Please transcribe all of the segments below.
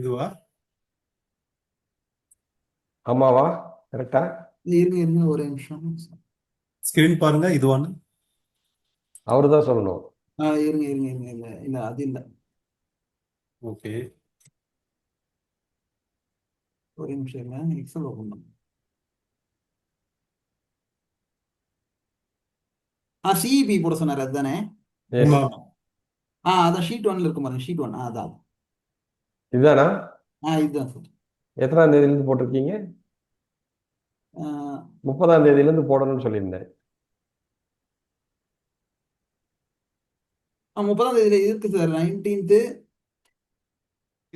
இதுவா? ஆமாவா? கரெக்டா? இருங்க இருங்க ஒரு நிமிஷம். ஸ்கிரீன் பாருங்க, இதுவான்னு. அவரு தான் சொல்லணும். இருங்க இருங்க இருங்க இல்ல இல்ல அது இல்ல. ஓகே. ஒரு நிமிஷம் இல்ல, எக்ஸல் ஓபன் பண்ணு. சிஇபி போட சொன்னார் அதுதானே? எஸ். ஆமா. அதான் ஷீட் ஒன்ல இருக்கும் பாருங்க, ஷீட் ஒன் அதான். இதுதானா? இதுதான் சார். எத்தனாம் தேதியிலிருந்து போட்டிருக்கீங்க? 30ஆம் தேதியிலிருந்து போடணும்னு சொல்லியிருந்தேன். 30ஆம் தேதியில இருக்கு சார், 19th.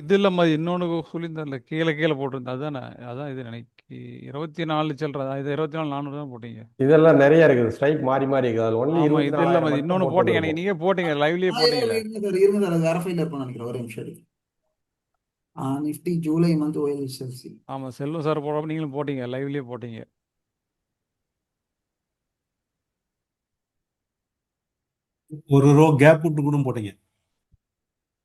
இது இல்லம்மா, இன்னொன்று சொல்லியிருந்தார்ல, கீழே கீழே போட்டிருந்தேன், அதானே? அதான் இது நினைக்கி 24 சில்லறதா? இது 24,400 தான் போட்டீங்க. இதெல்லாம் நிறைய இருக்குது, ஸ்ட்ரைக் மாறி மாறி இருக்குது. அது ஒன்லி ஆமா, இது 24,000 இல்லம்மா, இது மட்டும் இன்னொன்று போட்டு போட்டீங்க, வந்திருக்கும். நீங்க போட்டீங்க, லைவ்லயே போட்டீங்களே. இருங்க சார் இருங்க சார், அது வேற ஃபைல்ல இருக்கும்னு நினைக்கிறேன். ஒரு நிமிஷம் இருக்கு. Nifty July month OLSLC. ஆமா, செல்வம் சார் போடாம நீங்களும் போட்டீங்க, லைவ்லயே போட்டீங்க. ஒரு ரோ கேப் விட்டு கூட போட்டீங்க.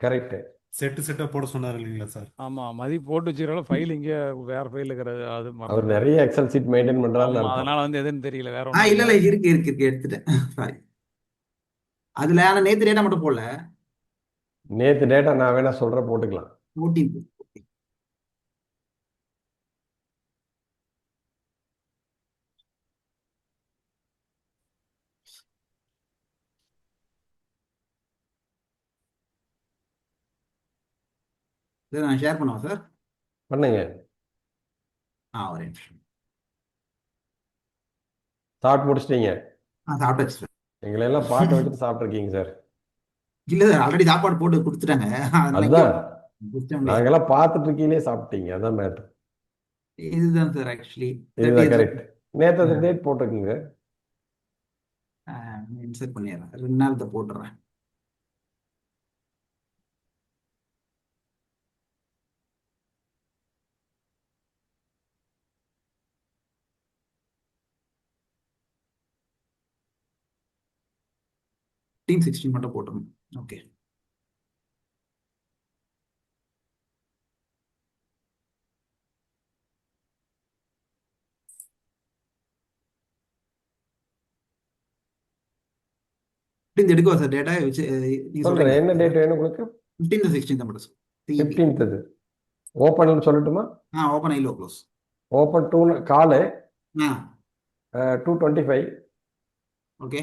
கரெக்ட். செட்டா போட சொன்னாரு இல்லைங்களா சார்? ஆமா, மதி போட்டு வச்சுக்கிறோம், ஃபைல் இங்கே வேற ஃபைல் இருக்கிறது, அது அவர் மறந்து. நிறைய எக்ஸல் சீட் மெயின்டைன் பண்றாருன்னு ஆமா, அர்த்தம். அதனால வந்து எதுன்னு தெரியல, வேற ஒன்றும் இல்ல இல்லை. இல்ல இருக்கு இருக்கு இருக்கு, எடுத்துட்டேன். சாரி. அதுல ஆனா நேத்து டேட்டா மட்டும் போடல. நேத்து டேட்டா நான் வேணா சொல்றேன், போட்டுக்கலாம். 14th. இதை நான் ஷேர் பண்ணுவா சார்? பண்ணுங்க. ஒரு நிமிஷம். சாப்பிட்டு முடிச்சிட்டீங்க? சாப்பிட்டாச்சு சார். எங்களை எல்லாம் பாட்டு வச்சுட்டு சாப்பிட்டுருக்கீங்க சார். இல்ல சார், ஆல்ரெடி சாப்பாடு போட்டு கொடுத்துட்டாங்க, அதனால இங்கே அதுதான், சிஸ்டம்லயே. நாங்கெல்லாம் பார்த்துட்டு இருக்கீங்களே, சாப்பிட்டீங்க, அதான் மேட்ரு. இதுதான் சார் ஆக்சுவலி இதுதான் கரெக்ட். நேற்று டேட் போட்டிருக்குங்க. இன்சர்ட் பண்ணிடுறேன், 2 நாள் போட்டுறேன். டீம் 16 மட்டும் போட்டுருங்க. ஓகே. எடுக்கவா சார் டேட்டா வச்சு? நீங்க சொல்றேன், சொல்றீங்க என்ன டேட் வேணும் உங்களுக்கு? 15th 16th மட்டும் சார். 15th. ஓப்பன் சொல்லட்டுமா? Open high low close. Open 2 call 225. Okay.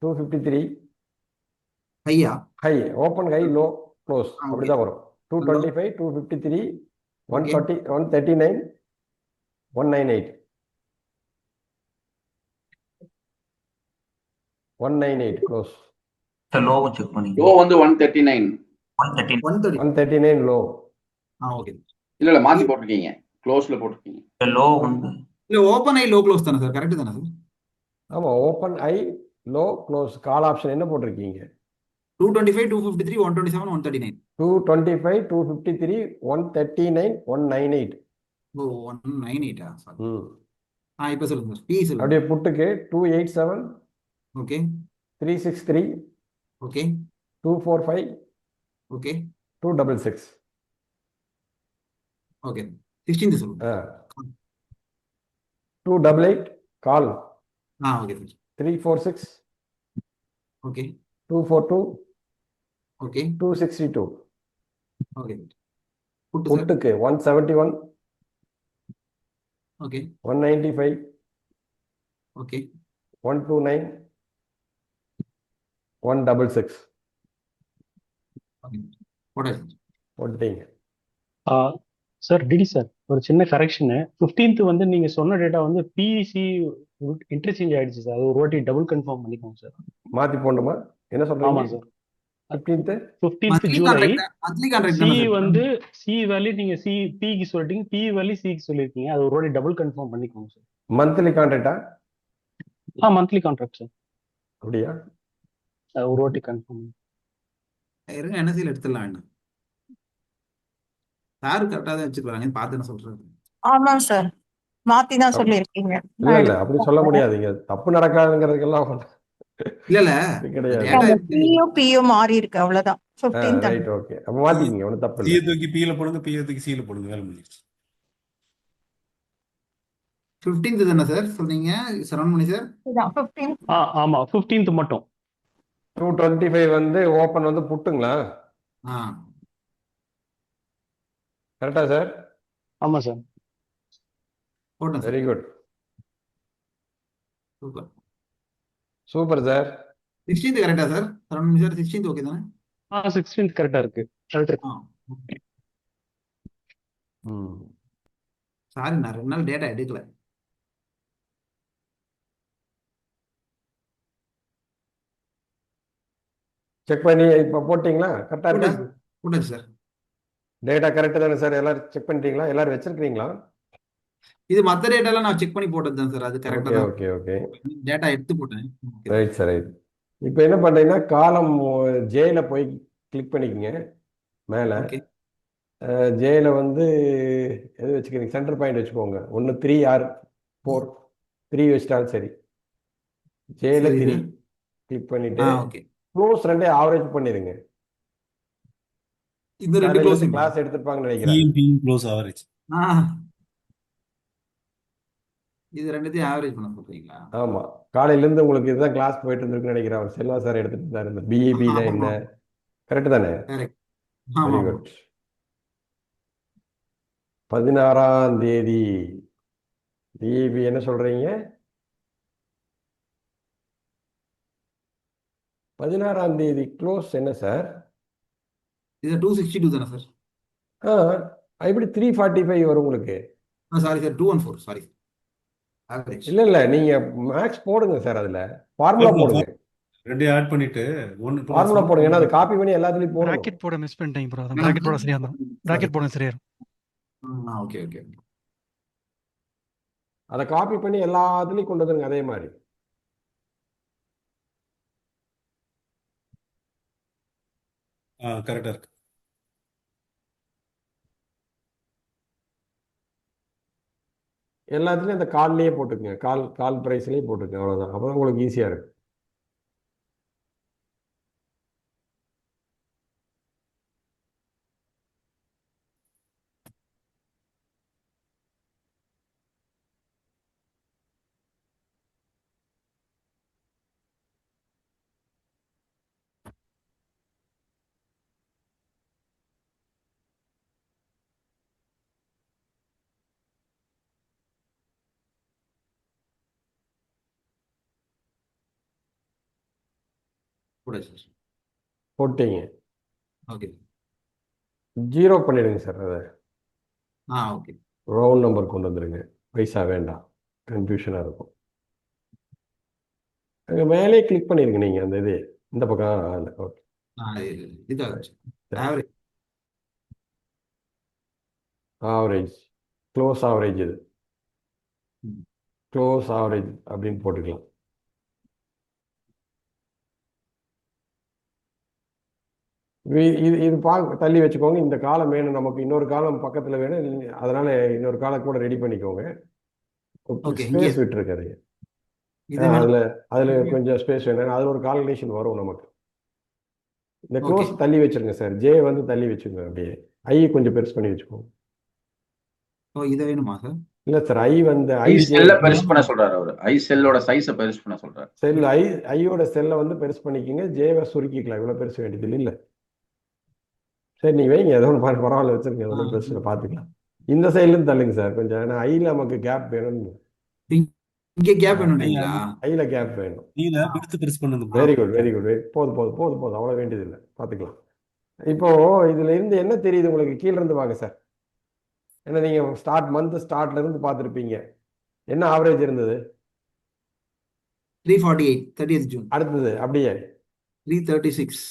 253. ஹையா? High. Open high low close okay. அப்படிதான் வரும். 225, 253, 130, 139, 198. 198 க்ளோஸ். லோவும் செக் பண்ணி. லோ வந்து 139. 139 லோ. ஓகே. இல்ல மாத்தி போட்டிருக்கீங்க, க்ளோஸ்ல போட்டிருக்கீங்க. லோ வந்து இல்ல ஓப்பன் ஐ லோ க்ளோஸ் தானே சார்? கரெக்ட் தானே சார்? ஆமா, ஓப்பன் ஐ லோ க்ளோஸ். கால் ஆப்ஷன் என்ன போட்டிருக்கீங்க? 225, 253, 127, 139. 225, 253, 139, 198. 198 சார். ம். இப்ப சொல்லுங்க சார். பி சொல்லுங்க. அப்படியே புட்டுக்கு 287, okay 363, okay 245, okay 266. Okay. 16th சொல்லுங்க. 288 call. Okay sir. 346, okay 242, okay 262. Okay. Put sir. புட்டுக்கு 171, ஓகே 195, ஓகே 129, 166. ஓகே. போட்டாச்சு. போட்டுட்டீங்க. சார் டிடி சார், ஒரு சின்ன கரெக்ஷனு. 15th வந்து நீங்க சொன்ன டேட்டா வந்து பிசி இன்டர்சேஞ்ச் ஆயிடுச்சு சார். அது ஒரு வாட்டி டபுள் கன்ஃபார்ம் பண்ணிக்கோங்க சார். மாத்தி போடணுமா? என்ன சொல்றீங்க? ஆமாம் sir. 15th 15th July. Monthly contract C தானே சார்? வந்து சி வேல்யூ நீங்க சி பிக்கு சொல்லிட்டீங்க, பி வேல்யூ சிக்கு சொல்லியிருக்கீங்க. அது ஒரு வாட்டி டபுள் கன்ஃபார்ம் பண்ணிக்கோங்க சார். மந்த்லி கான்ட்ராக்டா? Monthly contract sir. அப்படியா? ஒரு வாட்டி கன்ஃபார்ம். இருங்க, என்எஸ்சியில் எடுத்துடலாம் வேண்டாம் சார். கரெக்டாக தான் வச்சுக்கிறாங்க, பார்த்து என்ன சொல்றது. ஆமா சார், மாத்தி தான் சொல்லியிருக்கீங்க. இல்ல இல்ல, அப்படி சொல்ல முடியாது. இங்க தப்பு நடக்காதுங்கிறதுக்கெல்லாம் இல்ல இது கிடையாது. டேட்டா அந்த பியும் பியும் மாறி இருக்கு அவ்வளவுதான் 15th ரைட், ஓகே. அப்ப மாத்திக்கிங்க, ஒன்றும் தப்பு சியை இல்லை. தூக்கி பியில போடுங்க, பியை தூக்கி சியில போடுங்க, வேலை முடிஞ்சிருச்சு. 15th தானே சார் சொன்னீங்க சரவண் மணி சார்? இதான் 15th. ஆமா 15th மட்டும். 225 வந்து ஓப்பன் வந்து புட்டுங்களா? ஆ கரெக்டா சார்? ஆமா சார். போட்டேன் sir. Very good, super. Super sir. 16th கரெக்டா சார் சரவண் மணி சார்? 16th ஓகே தானே? 16th கரெக்டா இருக்கு. கரெக்ட். ஆ சாரி, நான் 2 நாள் டேட்டா எடுக்கல. செக் பண்ணி இப்போ போட்டிங்களா? கரெக்டா இருக்கா? போட்டாச்சு சார். டேட்டா கரெக்ட் தானே சார்? எல்லாரும் செக் பண்ணிட்டீங்களா? எல்லாரும் வச்சிருக்கீங்களா? இது மற்ற டேட்டாலாம் நான் செக் பண்ணி போட்டது தான் சார், அது கரெக்டா ஓகே தான். ஓகே ஓகே, டேட்டா எடுத்து போட்டேன். Right sir, right. இப்போ என்ன பண்ணுறீங்கன்னா காலம் ஜேல போய் கிளிக் பண்ணிக்கங்க மேலே. ஓகே ஜேல வந்து எது வச்சுக்கிறீங்க? சென்டர் பாயிண்ட் வச்சுக்கோங்க. ஒன்று 3 ஆர் 4, 3 வச்சிட்டாலும் சரி. ஜேல சரி 3 சார். கிளிக் பண்ணிட்டு ஓகே. க்ளோஸ் 2 ஆவரேஜ் பண்ணிடுங்க. இந்த 2 க்ளோசிங் கிளாஸ் எடுத்துருப்பாங்கன்னு நினைக்கிறேன். சியும் பியும் க்ளோஸ் ஆவரேஜ். இது ரெண்டுத்தையும் ஆவரேஜ் பண்ண சொல்றீங்களா? ஆமா, காலையிலேருந்து உங்களுக்கு இதுதான் கிளாஸ் போயிட்டு இருந்திருக்குன்னு நினைக்கிறேன். அவர் செல்வா சார் எடுத்துட்டு இருந்தார். இந்த பிஇபினா என்ன? கரெக்ட் தானே? கரெக்ட். வெரி ஆமா குட். 16ஆம் தேதி பிஇபி என்ன சொல்றீங்க? 16ஆம் தேதி க்ளோஸ் என்ன சார்? இது 262 தானே சார்? எப்படி 345 வரும் உங்களுக்கு? Sorry sir, 214 sorry. ஆவரேஜ் இல்ல இல்ல, நீங்க மேக்ஸ் போடுங்க சார். அதுல ஃபார்முலா போடுங்க. ரெண்டையும் ஆட் பண்ணிட்டு ஃபார்முலா போடுங்க. ஏன்னா அது காப்பி பண்ணி எல்லாத்துலயும் போடணும். பிராக்கெட் போட மிஸ் பண்ணிட்டேங்க ப்ரோ. அதான் பிராக்கெட் போட சரியா இருந்தா பிராக்கெட் போட சரியா இருக்கும். Okay okay. அதை காப்பி பண்ணி எல்லாத்துலயும் கொண்டு வந்துருங்க அதே மாதிரி. கரெக்டா இருக்கு. எல்லாத்துலயும் அந்த கால்லையே போட்டுக்குங்க. கால் பிரைஸ்லயே போட்டுக்குங்க. அவ்வளவுதான். அப்பதான் உங்களுக்கு ஈஸியா இருக்கும். கூட சார். போட்டீங்க. ஓகே. 0 பண்ணிடுங்க சார். அதை ஓகே. ரவுண்ட் நம்பர் கொண்டு வந்துருங்க. பைசா வேண்டாம், கன்ஃபியூஷனா இருக்கும். அங்க மேலே கிளிக் பண்ணிருங்க நீங்க. அந்த இது இந்த பக்கம். ஓகே, இது ஆவரேஜ். Average, close average. இது க்ளோஸ் ஆவரேஜ் அப்படின்னு போட்டுக்கலாம். இது தள்ளி வச்சுக்கோங்க. இந்த காலம் வேணும் நமக்கு, இன்னொரு காலம் பக்கத்துல வேணும். அதனால இன்னொரு காலம் கூட ரெடி பண்ணிக்கோங்க. ஸ்பேஸ் விட்டுருக்காரு. அதுல கொஞ்சம் ஸ்பேஸ் வேணும். அது ஒரு கால்குலேஷன் வரும் நமக்கு. இந்த க்ளோஸ் தள்ளி வச்சிருங்க சார். ஜே வந்து தள்ளி வச்சுக்கோங்க. அப்படியே ஐ கொஞ்சம் பெருசு பண்ணி வச்சுக்கோங்க. இதை வேணுமா சார்? இல்ல சார், ஐ வந்து ஐ செல்ல பெருசு பண்ண சொல்றாரு அவரு. ஐ செல்லோட சைஸ பெருசு பண்ண சொல்றாரு. செல் ஐயோட செல்லை வந்து பெருசு பண்ணிக்கோங்க. ஜேவை சுருக்கிக்கலாம். இவ்வளவு பெருசு வேண்டியது இல்லை. சரி, நீங்க வைங்க. ஏதோ ஒன்று பரவாயில்ல வச்சிருக்கீங்க. அதெல்லாம் பெருசு பார்த்துக்கலாம். இந்த சைட்லேருந்து தள்ளுங்க சார் கொஞ்சம். ஏன்னா ஐல நமக்கு கேப் வேணும். இங்க கேப் வேணும்ங்களா? ஐல கேப் வேணும். பெருசு பண்ணுங்க. Very good, very good. போதும் போதும் போதும் போதும். அவ்வளோ வேண்டியது இல்லை, பார்த்துக்கலாம். இப்போ இதுல இருந்து என்ன தெரியுது உங்களுக்கு? கீழே இருந்து வாங்க சார். ஏன்னா நீங்க மந்த் ஸ்டார்ட்ல இருந்து பார்த்துருப்பீங்க. என்ன ஆவரேஜ் இருந்தது? 348 30th ஜூன். அடுத்தது அப்படியே 336.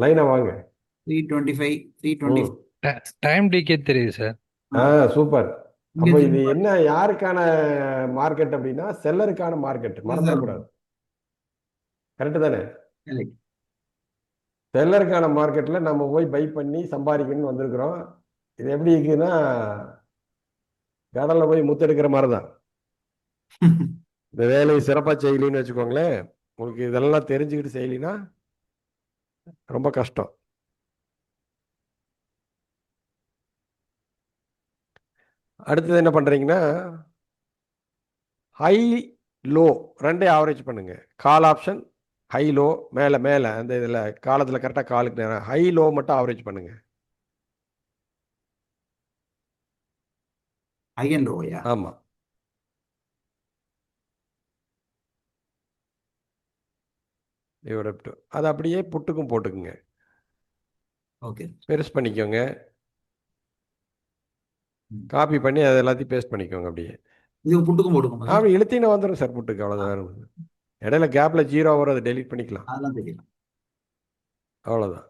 லைனா வாங்க. 325 320. டைம் டிகே தெரியுது சார். சூப்பர். அப்போ இது என்ன, யாருக்கான மார்க்கெட் அப்படின்னா செல்லருக்கான மார்க்கெட். மறந்துடக்கூடாது. கரெக்டு தானே? செல்லருக்கான மார்க்கெட்ல நம்ம போய் பை பண்ணி சம்பாதிக்கணும்னு வந்திருக்கிறோம். இது எப்படி இருக்குன்னா கடல்ல போய் முத்தெடுக்கிற மாதிரி தான். இந்த வேலையை சிறப்பா செய்யலன்னு வச்சுக்கோங்களேன், உங்களுக்கு இதெல்லாம் தெரிஞ்சுக்கிட்டு செய்யலைன்னா ரொம்ப கஷ்டம். அடுத்தது என்ன பண்ணுறீங்கன்னா, ஹை லோ ரெண்டே ஆவரேஜ் பண்ணுங்க. கால் ஆப்ஷன் ஹை லோ, மேலே மேலே அந்த இதில் காலத்தில் கரெக்டாக காலுக்கு நேரம் ஹை லோ மட்டும் ஆவரேஜ் பண்ணுங்க. High and Loya? ஆமாம். அது அப்படியே புட்டுக்கும் போட்டுக்குங்க. ஓகே. பெருசு பண்ணிக்கோங்க. ம். காப்பி பண்ணி அதை எல்லாத்தையும் பேஸ்ட் பண்ணிக்கோங்க. அப்படியே இது புட்டுக்கும் போட்டுக்கோங்க சார். அப்படி இழுத்தீங்கன்னா வந்துடும் சார் புட்டுக்கு. அவ்வளோதான். வேற ஒண்ணும் இல்ல. இடையில கேப்பில் 0 வரும், அதை டெலீட் பண்ணிக்கலாம். அதெல்லாம் தெரியல. அவ்வளோதான்.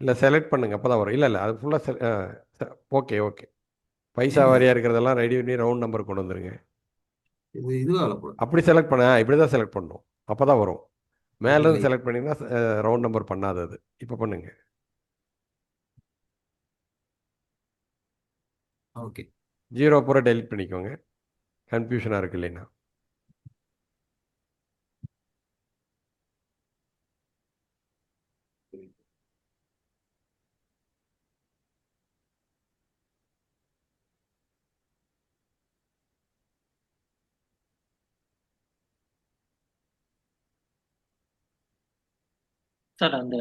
இல்லை செலக்ட் பண்ணுங்க, அப்போ தான் வரும். இல்லை அது ஃபுல்லாக ஓகே ஓகே. பைசா வாரியாக இருக்கிறதெல்லாம் ரெடி பண்ணி ரவுண்ட் நம்பர் கொண்டு வந்துருங்க. இதுவாக போடும். அப்படி செலக்ட் பண்ண இப்படி தான் செலக்ட் பண்ணணும், அப்போ தான் வரும். மேலேருந்து right. செலக்ட் பண்ணிங்கன்னா ரவுண்ட் நம்பர் பண்ணாதது. இப்போ பண்ணுங்க. ஓகே. 0 பூரா டெலிட் பண்ணிக்கோங்க, கன்ஃபியூஷனாக இருக்கு இல்லைன்னா. சார் அந்த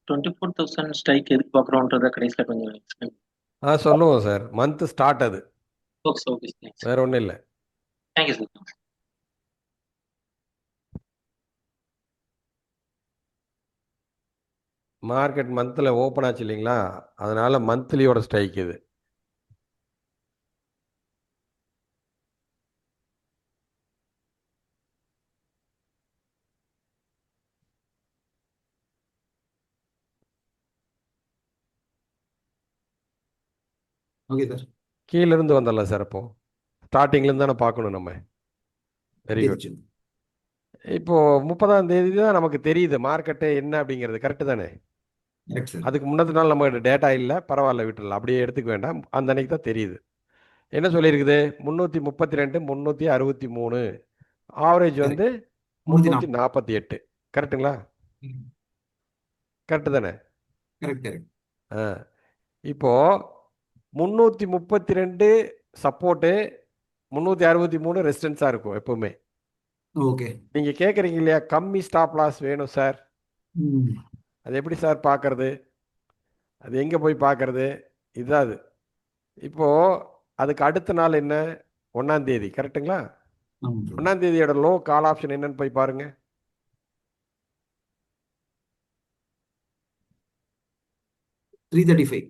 24,000 ஸ்ட்ரைக் எதுக்கு பார்க்குறோன்றத கடைசியில் கொஞ்சம் எக்ஸ்பிளைன். சொல்லுவோம் சார். மந்த் ஸ்டார்ட் அது, ஓகே சார். Okay sir. வேற ஒன்றும் இல்லை. Thank you sir. மார்க்கெட் மந்தில் ஓப்பன் ஆச்சு இல்லைங்களா, அதனால மந்த்லியோட ஸ்ட்ரைக் இது. Okay sir. கீழேருந்து வந்துடலாம் சார். அப்போ ஸ்டார்டிங்லேருந்து தானே பார்க்கணும் நம்ம. Very good. தெரிஞ்சு. இப்போ 30ஆம் தேதி தான் நமக்கு தெரியுது மார்க்கெட்டு என்ன அப்படிங்கிறது. கரெக்டு தானே? Correct sir. அதுக்கு முன்னத்து நாள் நம்ம டேட்டா இல்லை, பரவாயில்ல விட்டுடலாம், அப்படியே எடுத்துக்க வேண்டாம். அந்த அன்னைக்கு தான் தெரியுது. என்ன சொல்லியிருக்குது? 332 363, ஆவரேஜ் வந்து 348. கரெக்டுங்களா? கரெக்டு தானே? Correct correct. இப்போ 332 சப்போர்ட்டு, 363 ரெசிஸ்டன்ஸாக இருக்கும் எப்பவுமே. ஓகே. நீங்கள் கேட்குறீங்க இல்லையா, கம்மி ஸ்டாப் லாஸ் வேணும் சார், ம். அது எப்படி சார் பார்க்கறது, அது எங்கே போய் பார்க்கறது? இதுதான் அது. இப்போது அதுக்கு அடுத்த நாள் என்ன? 1ஆம் தேதி. கரெக்டுங்களா? ஆமாம் சார். 1ஆம் தேதியோட லோ கால் ஆப்ஷன் என்னன்னு போய் பாருங்க. 335.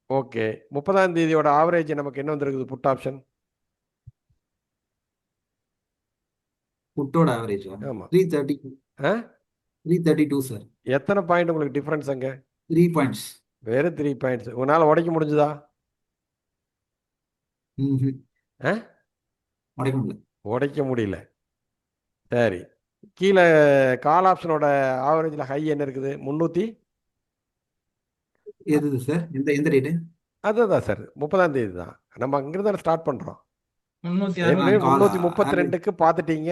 ஓகே. 30ஆம் தேதியோட ஆவரேஜ் நமக்கு என்ன வந்திருக்குது? Put option. புட்டோட ஆவரேஜ் ஆமாம். 330. 332 சார். எத்தனை பாயிண்ட் உங்களுக்கு டிஃப்ரென்ஸ் அங்கே? 3 பாயிண்ட்ஸ். வேறு 3 பாயிண்ட்ஸ். உங்களால் உடைக்க முடிஞ்சுதா? உடைக்க முடியல. உடைக்க முடியல. சரி, கீழே கால் ஆப்ஷனோட ஆவரேஜில் ஹை என்ன இருக்குது? 300. எது சார்? எந்த டேட்டு? அதுதான் சார், 30ஆம் தேதி தான். நம்ம அங்கிருந்து தானே ஸ்டார்ட் பண்ணுறோம். 306. 332க்கு பார்த்துட்டீங்க.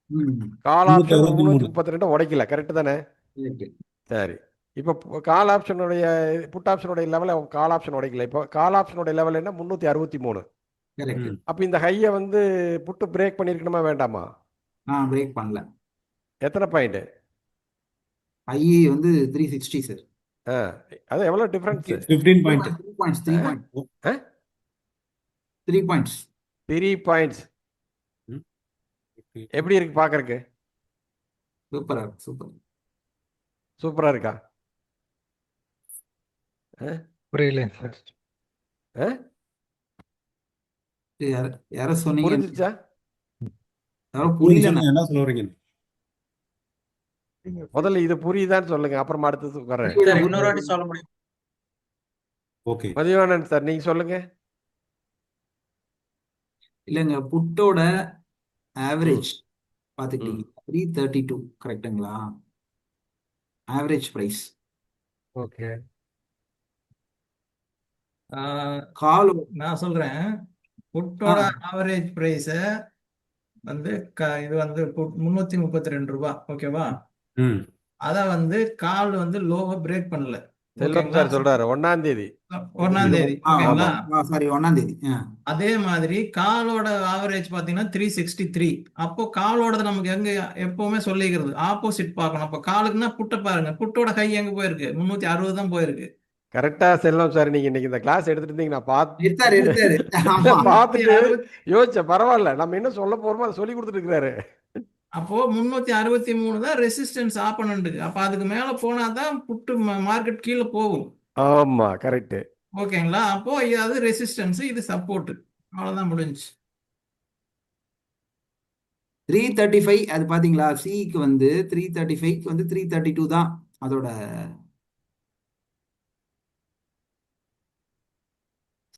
ம். Call option 332 உடைக்கல. கரெக்டு தானே? கரெக்ட். சரி, இப்போ கால் ஆப்ஷனுடைய புட் ஆப்ஷனுடைய லெவலை கால் ஆப்ஷன் உடைக்கல. இப்போ கால் ஆப்ஷனுடைய லெவல் என்ன? 363. கரெக்ட். அப்போ இந்த ஹையை வந்து புட்டு பிரேக் பண்ணியிருக்கணுமா வேண்டாமா? பிரேக் பண்ணல. எத்தனை பாயிண்ட்? ஐ வந்து 360 சார். அது எவ்வளோ difference? 15 point. 3 points. 3 points. 3 points. 3 points. எப்படி இருக்கு பார்க்கறக்கு? சூப்பரா இருக்கு. சூப்பர். சூப்பராக இருக்கா? புரியல சார். யாரோ சொன்னீங்க. புரிஞ்சிச்சா? யாரோ புரியல. என்ன சொல்ல வரீங்க? முதல்ல இது புரியுதான்னு சொல்லுங்க, அப்புறமா அடுத்தது வரேன். சார் இன்னொரு வாட்டி சொல்ல முடியும்? ஓகே. மதிவானன் சார், நீங்க சொல்லுங்க. இல்லைங்க, புட்டோட ஆவரேஜ் பார்த்துக்கிட்டீங்க 332 கரெக்டுங்களா? Average price. ஓகே. கால் நான் சொல்றேன் புட்டோட ஆவரேஜ் பிரைஸ் வந்து இது வந்து 332 ரூபாய், ஓகேவா? ம் அத வந்து கால் வந்து லோவ பிரேக் பண்ணல, செல்வம் ஓகேங்களா? சார் சொல்றாரு 1ஆம் தேதி. 1ஆம் தேதி, ஓகேங்களா? சாரி 1ஆம் தேதி. அதே மாதிரி காலோட ஆவரேஜ் பாத்தீங்கன்னா 363. அப்போ காலோடது நமக்கு எங்க எப்பவுமே சொல்லிக்கிறது ஆப்போசிட் பார்க்கணும். அப்போ காலுக்குன்னா புட்டை பாருங்க, புட்டோட ஹை எங்க போயிருக்கு? 360 தான் போயிருக்கு. கரெக்டா செல்வம் சார், நீங்க இன்னைக்கு இந்த கிளாஸ் எடுத்துட்டு இருந்தீங்க, நான் எடுத்தாரு. ஆமா. பார்த்துட்டு 360. யோசிச்சேன், பரவாயில்ல நம்ம என்ன சொல்ல போறோமோ அதை சொல்லி கொடுத்துட்டு இருக்கிறாரு. அப்போ 363 தான் ரெசிஸ்டன்ஸ் ஆப்பனண்ட்டுக்கு. அப்ப அதுக்கு மேல போனாதான் புட்டு மார்க்கெட் கீழே போகும், ஆமா கரெக்ட். ஓகேங்களா? அப்போ அது ரெசிஸ்டன்ஸ், இது சப்போர்ட். அவ்வளவுதான், முடிஞ்சு. 335 அது பாத்தீங்களா? சிக்கு வந்து 335க்கு வந்து 332 தான் அதோட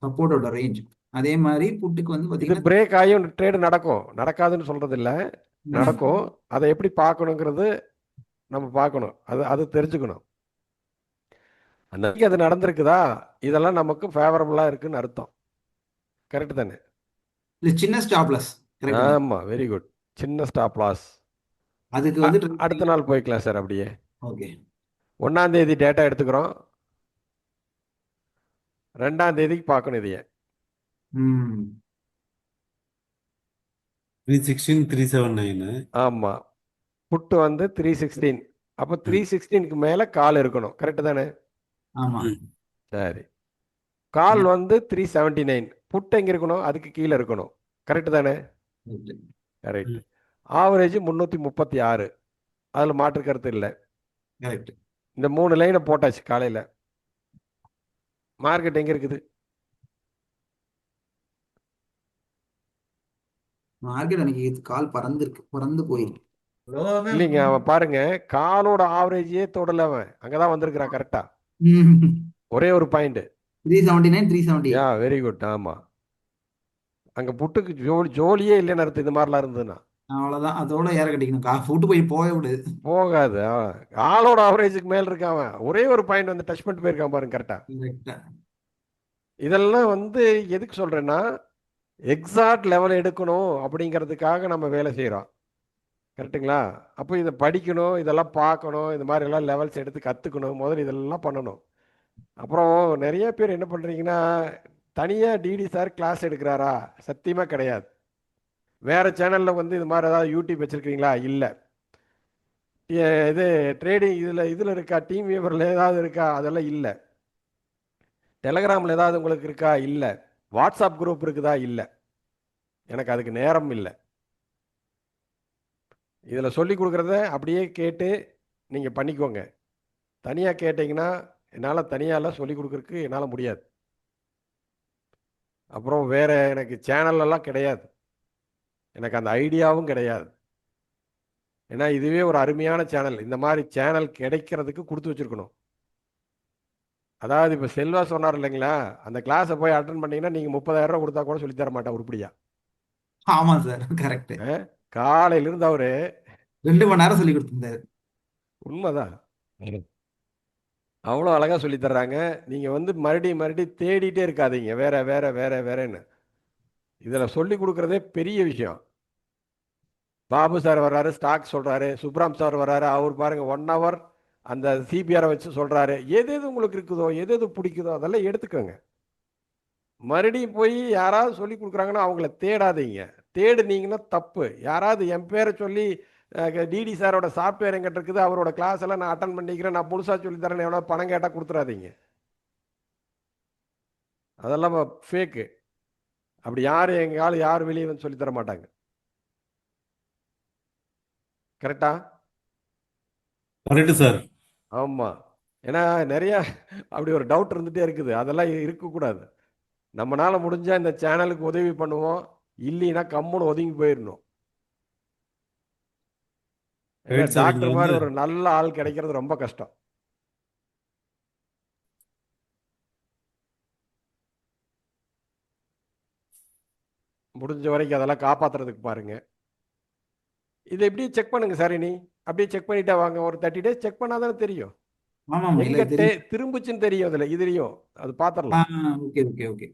சப்போர்ட்டோட ரேஞ்ச். அதே மாதிரி புட்டுக்கு வந்து இது பாத்தீங்கன்னா பிரேக் ஆகியும் ட்ரேடு நடக்கும், நடக்காதுன்னு சொல்றது இல்ல, நடக்கும். அதை எப்படி பார்க்கணுங்கிறது நம்ம பார்க்கணும், அது தெரிஞ்சுக்கணும். அன்னைக்கு அது நடந்திருக்குதா, இதெல்லாம் நமக்கு ஃபேவரபுளா இருக்குன்னு அர்த்தம். கரெக்ட் தானே? இல்ல சின்ன ஸ்டாப் லாஸ். ஆமா, வெரி குட். சின்ன ஸ்டாப் லாஸ். அதுக்கு வந்து அடுத்த நாள் போய்க்கலாம் சார் அப்படியே. ஓகே. 1ஆம் தேதி டேட்டா எடுத்துக்கிறோம், 2ஆம் தேதிக்கு பார்க்கணும் இதையே. 316 379. ஆமா, புட்டு வந்து 316. அப்போ 316க்கு மேல கால் இருக்கணும், கரெக்ட் தானே? ஆமா. சரி, கால் வந்து 379, புட்டு எங்க இருக்கணும்? அதுக்கு கீழே இருக்கணும், கரெக்ட் தானே? கரெக்ட். ஆவரேஜ் 336, அதுல மாற்று கருத்து இல்லை. கரெக்ட். இந்த 3 லைனை போட்டாச்சு காலையில. மார்க்கெட் எங்க இருக்குது? மார்க்கெட் அன்னைக்கு கால் பறந்து போயிருக்கு. இல்லைங்க, அவன் பாருங்க காலோட ஆவரேஜே தொடல, அவன் அங்கதான் வந்திருக்கிறான் கரெக்டா. ஒரே ஒரு பாயிண்ட் 379 370. யா, வெரி குட். ஆமா, அங்க புட்டுக்கு ஜோலியே இல்லைன்னு அர்த்தம், இந்த மாதிரிலாம் இருந்ததுன்னா. அவ்வளவுதான், அதோட ஏற கட்டிக்கணும். புட்டு போய் போக விடுது, போகாது. ஆளோட ஆவரேஜுக்கு மேல இருக்கான் அவன், ஒரே ஒரு பாயிண்ட் வந்து டச் பண்ணிட்டு போயிருக்கான் பாருங்க கரெக்டா. இதெல்லாம் வந்து எதுக்கு சொல்றேன்னா, எக்ஸாக்ட் லெவல் எடுக்கணும் அப்படிங்கிறதுக்காக நம்ம வேலை செய்கிறோம், கரெக்டுங்களா? அப்போ இதை படிக்கணும், இதெல்லாம் பார்க்கணும், இந்த மாதிரி எல்லாம் லெவல்ஸ் எடுத்து கற்றுக்கணும், முதல்ல இதெல்லாம் பண்ணணும். அப்புறம் நிறைய பேர் என்ன பண்ணுறீங்கன்னா, தனியாக டிடி சார் கிளாஸ் எடுக்கிறாரா? சத்தியமாக கிடையாது. வேறு சேனலில் வந்து இது மாதிரி ஏதாவது யூடியூப் வச்சுருக்கீங்களா? இல்லை. இது ட்ரேடிங் இதில் இருக்கா? டீம் வியூவரில் ஏதாவது இருக்கா? அதெல்லாம் இல்லை. டெலகிராமில் ஏதாவது உங்களுக்கு இருக்கா? இல்லை. வாட்ஸ்அப் குரூப் இருக்குதா? இல்லை. எனக்கு அதுக்கு நேரம் இல்லை. இதில் சொல்லி கொடுக்குறத அப்படியே கேட்டு நீங்கள் பண்ணிக்கோங்க. தனியாக கேட்டிங்கன்னா என்னால் தனியாலாம் சொல்லி கொடுக்குறதுக்கு என்னால் முடியாது. அப்புறம் வேறு எனக்கு சேனல்லாம் கிடையாது, எனக்கு அந்த ஐடியாவும் கிடையாது. ஏன்னா இதுவே ஒரு அருமையான சேனல், இந்த மாதிரி சேனல் கிடைக்கிறதுக்கு கொடுத்து வச்சுருக்கணும். அதாவது இப்போ செல்வா சொன்னார் இல்லைங்களா, அந்த கிளாஸை போய் அட்டன் பண்ணிங்கன்னா நீங்கள் 30,000 ரூபா கொடுத்தா கூட சொல்லித்தர மாட்டேன் உருப்படியா. ஆமா சார், கரெக்ட். காலையிலிருந்து அவரு 2 மணி நேரம் சொல்லி கொடுத்திருந்தாரு. உண்மைதான், அவ்வளோ அழகாக சொல்லி தர்றாங்க. நீங்கள் வந்து மறுபடியும் தேடிட்டே இருக்காதீங்க வேற வேற வேற வேறன்னு. இதில் சொல்லி கொடுக்குறதே பெரிய விஷயம். பாபு சார் வர்றாரு, ஸ்டாக் சொல்கிறாரு, சுப்ராம் சார் வர்றாரு, அவர் பாருங்கள் 1 hour அந்த சிபிஆரை வச்சு சொல்கிறாரு. எது உங்களுக்கு இருக்குதோ, எது பிடிக்குதோ அதெல்லாம் எடுத்துக்கோங்க. மறுபடியும் போய் யாராவது சொல்லி கொடுக்குறாங்கன்னா அவங்கள தேடாதீங்க. தேடுனீங்கன்னா தப்பு. யாராவது என் பேரை சொல்லி டிடி சாரோட சாஃப்ட்வேர் எங்கிட்ட இருக்குது, அவரோட கிளாஸ் எல்லாம் நான் அட்டன் பண்ணிக்கிறேன், நான் முழுசாக சொல்லித்தரேன், எவ்வளோ பணம் கேட்டால் கொடுத்துடாதீங்க. அதெல்லாம் ஃபேக்கு. அப்படி யார் எங்காலும் யார் வெளியே வந்து சொல்லித்தர மாட்டாங்க. கரெக்டா? Correct sir. ஆமாம். ஏன்னா நிறையா அப்படி ஒரு டவுட் இருந்துகிட்டே இருக்குது, அதெல்லாம் இருக்கக்கூடாது. நம்மளால் முடிஞ்சால் இந்த சேனலுக்கு உதவி பண்ணுவோம், இல்லைன்னா கம்முன்னு ஒதுங்கி போயிடணும். டாக்டர் மாதிரி ஒரு நல்ல ஆள் கிடைக்கிறது ரொம்ப கஷ்டம். முடிஞ்ச வரைக்கும் அதெல்லாம் காப்பாற்றுறதுக்கு பாருங்க. இதை எப்படியே செக் பண்ணுங்க சார். இனி அப்படியே செக் பண்ணிட்டா வாங்க, ஒரு 30 days செக் பண்ணாதானே தெரியும். ஆமாம் இல்ல எங்க தெரியும். திரும்புச்சுன்னு தெரியும் அதுல இதுலயும் அது பாத்திரலாம். Okay okay okay.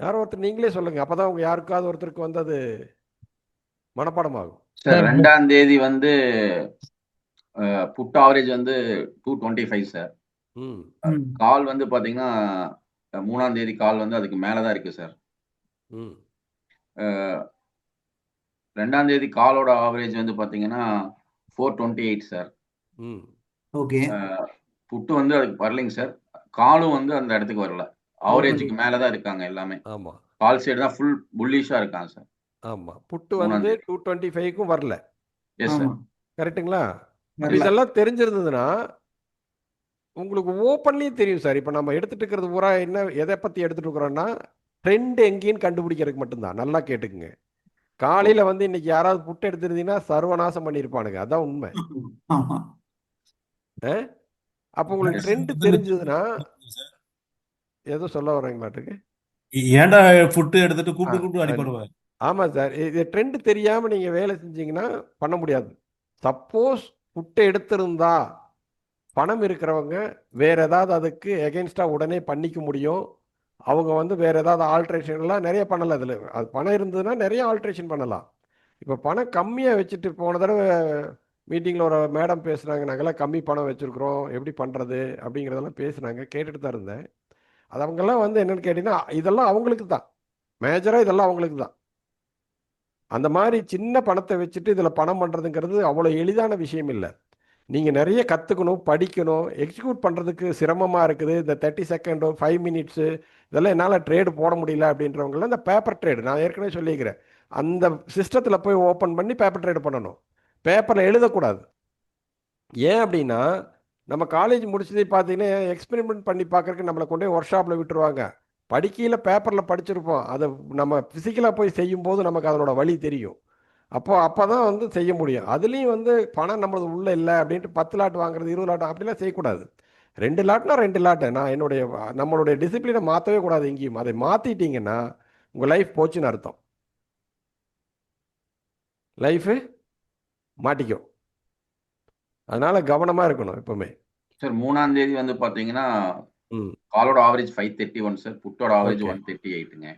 யாரோ ஒருத்தர் நீங்களே சொல்லுங்க, அப்பதான் உங்க யாருக்காவது ஒருத்தருக்கு வந்து அது மனப்பாடமாகும். சார் 2ஆம் தேதி வந்து புட் ஆவரேஜ் வந்து 225 சார். கால் வந்து பாத்தீங்கன்னா 3ஆம் தேதி கால் வந்து அதுக்கு மேலதான் இருக்கு சார். 2ஆம் தேதி காலோட ஆவரேஜ் வந்து பாத்தீங்கன்னா 428 சார். ஓகே. புட்டு வந்து அதுக்கு வரலைங்க சார். காலும் வந்து அந்த இடத்துக்கு வரல. ஆவரேஜுக்கு மேலதான் இருக்காங்க எல்லாமே. ஆமா கால் சைடு தான் ஃபுல் புல்லிஷா இருக்காங்க சார். ஆமா புட்டு வந்து 225க்கும் வரல. Yes sir. கரெக்ட்டுங்களா? வரல. இதெல்லாம் தெரிஞ்சிருந்ததுன்னா உங்களுக்கு ஓப்பன்லயும் தெரியும் சார். இப்போ நம்ம எடுத்துட்டு இருக்கிறது பூரா என்ன எதை பத்தி எடுத்துட்டு இருக்கிறோம்னா ட்ரெண்ட் எங்கேன்னு கண்டுபிடிக்கிறதுக்கு மட்டும்தான். நல்லா கேட்டுக்குங்க. காலையில வந்து இன்னைக்கு யாராவது புட்டு எடுத்திருந்தீங்கன்னா சர்வநாசம் பண்ணியிருப்பானுங்க. அதான் உண்மை. ஆமா. அப்போ உங்களுக்கு ட்ரெண்ட் தெரிஞ்சதுன்னா ஏதோ சொல்ல வர்றீங்களாட்டுக்கு. ஏன்டா புட்டு எடுத்துட்டு கூப்பிட்டு அடிப்படுவேன். ஆமா சார். இது ட்ரெண்ட் தெரியாம நீங்க வேலை செஞ்சீங்கன்னா பண்ண முடியாது. சப்போஸ் புட்டை எடுத்திருந்தா பணம் இருக்கிறவங்க வேற ஏதாவது அதுக்கு எகென்ஸ்டா உடனே பண்ணிக்க முடியும். அவங்க வந்து வேற ஏதாவது ஆல்ட்ரேஷன்லாம் நிறைய பண்ணலாம். அதில் அது பணம் இருந்ததுன்னா நிறைய ஆல்ட்ரேஷன் பண்ணலாம். இப்போ பணம் கம்மியாக வச்சுட்டு போன தடவை மீட்டிங்கில் ஒரு மேடம் பேசுனாங்க, நாங்கள்லாம் கம்மி பணம் வச்சுருக்குறோம், எப்படி பண்ணுறது அப்படிங்கிறதெல்லாம் பேசுனாங்க. கேட்டுட்டு தான் இருந்தேன். அது அவங்கெல்லாம் வந்து என்னென்னு கேட்டிங்கன்னா இதெல்லாம் அவங்களுக்கு தான், மேஜராக இதெல்லாம் அவங்களுக்கு தான். அந்த மாதிரி சின்ன பணத்தை வச்சுட்டு இதில் பணம் பண்ணுறதுங்கிறது அவ்வளோ எளிதான விஷயம் இல்லை. நீங்கள் நிறைய கற்றுக்கணும், படிக்கணும், எக்ஸிக்யூட் பண்ணுறதுக்கு சிரமமாக இருக்குது. இந்த 30 செகண்டோ 5 மினிட்ஸு இதெல்லாம் என்னால் ட்ரேடு போட முடியல அப்படின்றவங்களாம் இந்த பேப்பர் ட்ரேடு நான் ஏற்கனவே சொல்லிக்கிறேன். அந்த சிஸ்டத்தில் போய் ஓப்பன் பண்ணி பேப்பர் ட்ரேடு பண்ணணும். பேப்பரில் எழுதக்கூடாது. ஏன் அப்படின்னா நம்ம காலேஜ் முடிச்சதே பார்த்தீங்கன்னா எக்ஸ்பெரிமெண்ட் பண்ணி பார்க்குறதுக்கு நம்மளை கொண்டு போய் ஒர்க் ஷாப்பில் விட்டுருவாங்க. படிக்கையில் பேப்பரில் படிச்சிருப்போம். அதை நம்ம ஃபிசிக்கலாக போய் செய்யும்போது நமக்கு அதனோட வழி தெரியும். அப்போ தான் வந்து செய்ய முடியும். அதுலேயும் வந்து பணம் நம்மளது உள்ளே இல்லை அப்படின்ட்டு 10 லாட் வாங்குறது 20 லாட் அப்படிலாம் செய்யக்கூடாது. 2 லாட்னா 2 லாட்டு. நான் நம்மளுடைய டிசிப்ளினை மாற்றவே கூடாது எங்கேயும். அதை மாற்றிட்டீங்கன்னா உங்கள் லைஃப் போச்சுன்னு அர்த்தம். லைஃபு மாட்டிக்கும். அதனால கவனமாக இருக்கணும் எப்பவுமே. சார் 3ஆம் தேதி வந்து பார்த்தீங்கன்னா காலோட ஆவரேஜ் 531 சார். புட்டோட ஆவரேஜ் 138ங்க.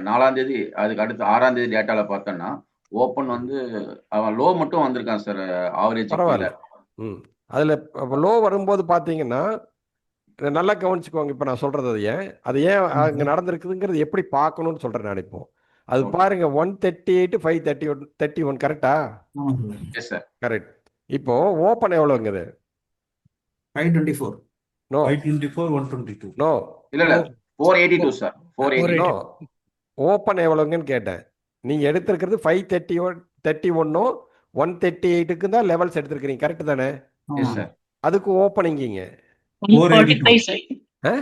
4ஆம் தேதி அதுக்கு அடுத்து 6ஆம் தேதி டேட்டால பார்த்தோம்னா ஓப்பன் வந்து அவன் லோ மட்டும் வந்திருக்கான் சார். ஆவரேஜ் பரவாயில்ல. அதில் லோ வரும்போது பார்த்தீங்கன்னா நல்லா கவனிச்சுக்கோங்க. இப்போ நான் சொல்கிறது அது ஏன் அங்கே நடந்திருக்குதுங்கிறது எப்படி பார்க்கணும்னு சொல்கிறேன் நான். இப்போ அது பாருங்க 138 531 கரெக்டா? Yes sir. கரெக்ட். இப்போ ஓப்பன் எவ்வளோங்குது? 524. நோ 524 122. நோ இல்ல 482 சார். 480. நோ ஓப்பன் எவ்வளோங்கன்னு கேட்டேன். நீங்கள் எடுத்திருக்கிறது 531 138க்கு தான் லெவல்ஸ் எடுத்திருக்கிறீங்க. கரெக்ட் தானே? Yes sir. அதுக்கு ஓப்பனிங்கிங்க 482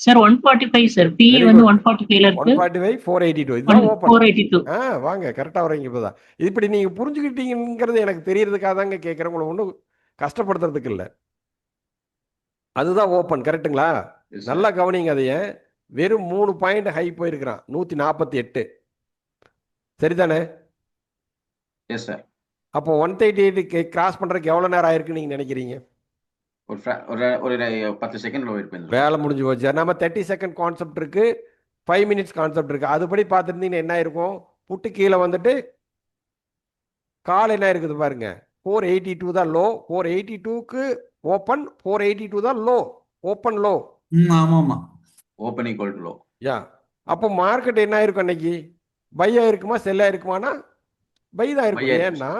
சார் 145 சார். பி வந்து 145ல இருக்கு. 145 482 இதுதான் ஓப்பன். 482. வாங்க கரெக்டா வரீங்க. இப்போதான் இப்படி நீங்க புரிஞ்சுக்கிட்டீங்கிறது எனக்கு தெரியறதுக்காக தாங்க கேட்குறேன். உங்களை ஒன்றும் கஷ்டப்படுத்துறதுக்கு இல்லை. அதுதான் ஓப்பன். கரெக்டுங்களா? நல்லா கவனிங்க. அதையே வெறும் 3 பாயிண்ட் ஹை போயிருக்கிறான் 148. சரிதானே? Yes sir. அப்போ 138 கிராஸ் பண்றதுக்கு எவ்வளவு நேரம் ஆயிருக்கு நீங்க நினைக்கிறீங்க? ஒரு 10 செகண்ட்ல வெயிட் பண்ணுங்க. வேலை முடிஞ்சு போச்சு. நம்ம 30 செகண்ட் கான்செப்ட் இருக்கு, 5 மினிட்ஸ் கான்செப்ட் இருக்கு. அதுபடி பார்த்துருந்தீங்கன்னா என்ன இருக்கும்? புட்டு கீழே வந்துட்டு கால் என்ன இருக்குது பாருங்க, 482 தான் லோ. 482க்கு ஓப்பன், 482 தான் லோ. Open low. ஆமாமா. Open equal to low. Yeah. அப்போ மார்க்கெட் என்ன ஆயிருக்கும் அன்னைக்கு? பை ஆயிருக்குமா செல் ஆயிருக்குமானா பை தான் இருக்கும். ஏன்னா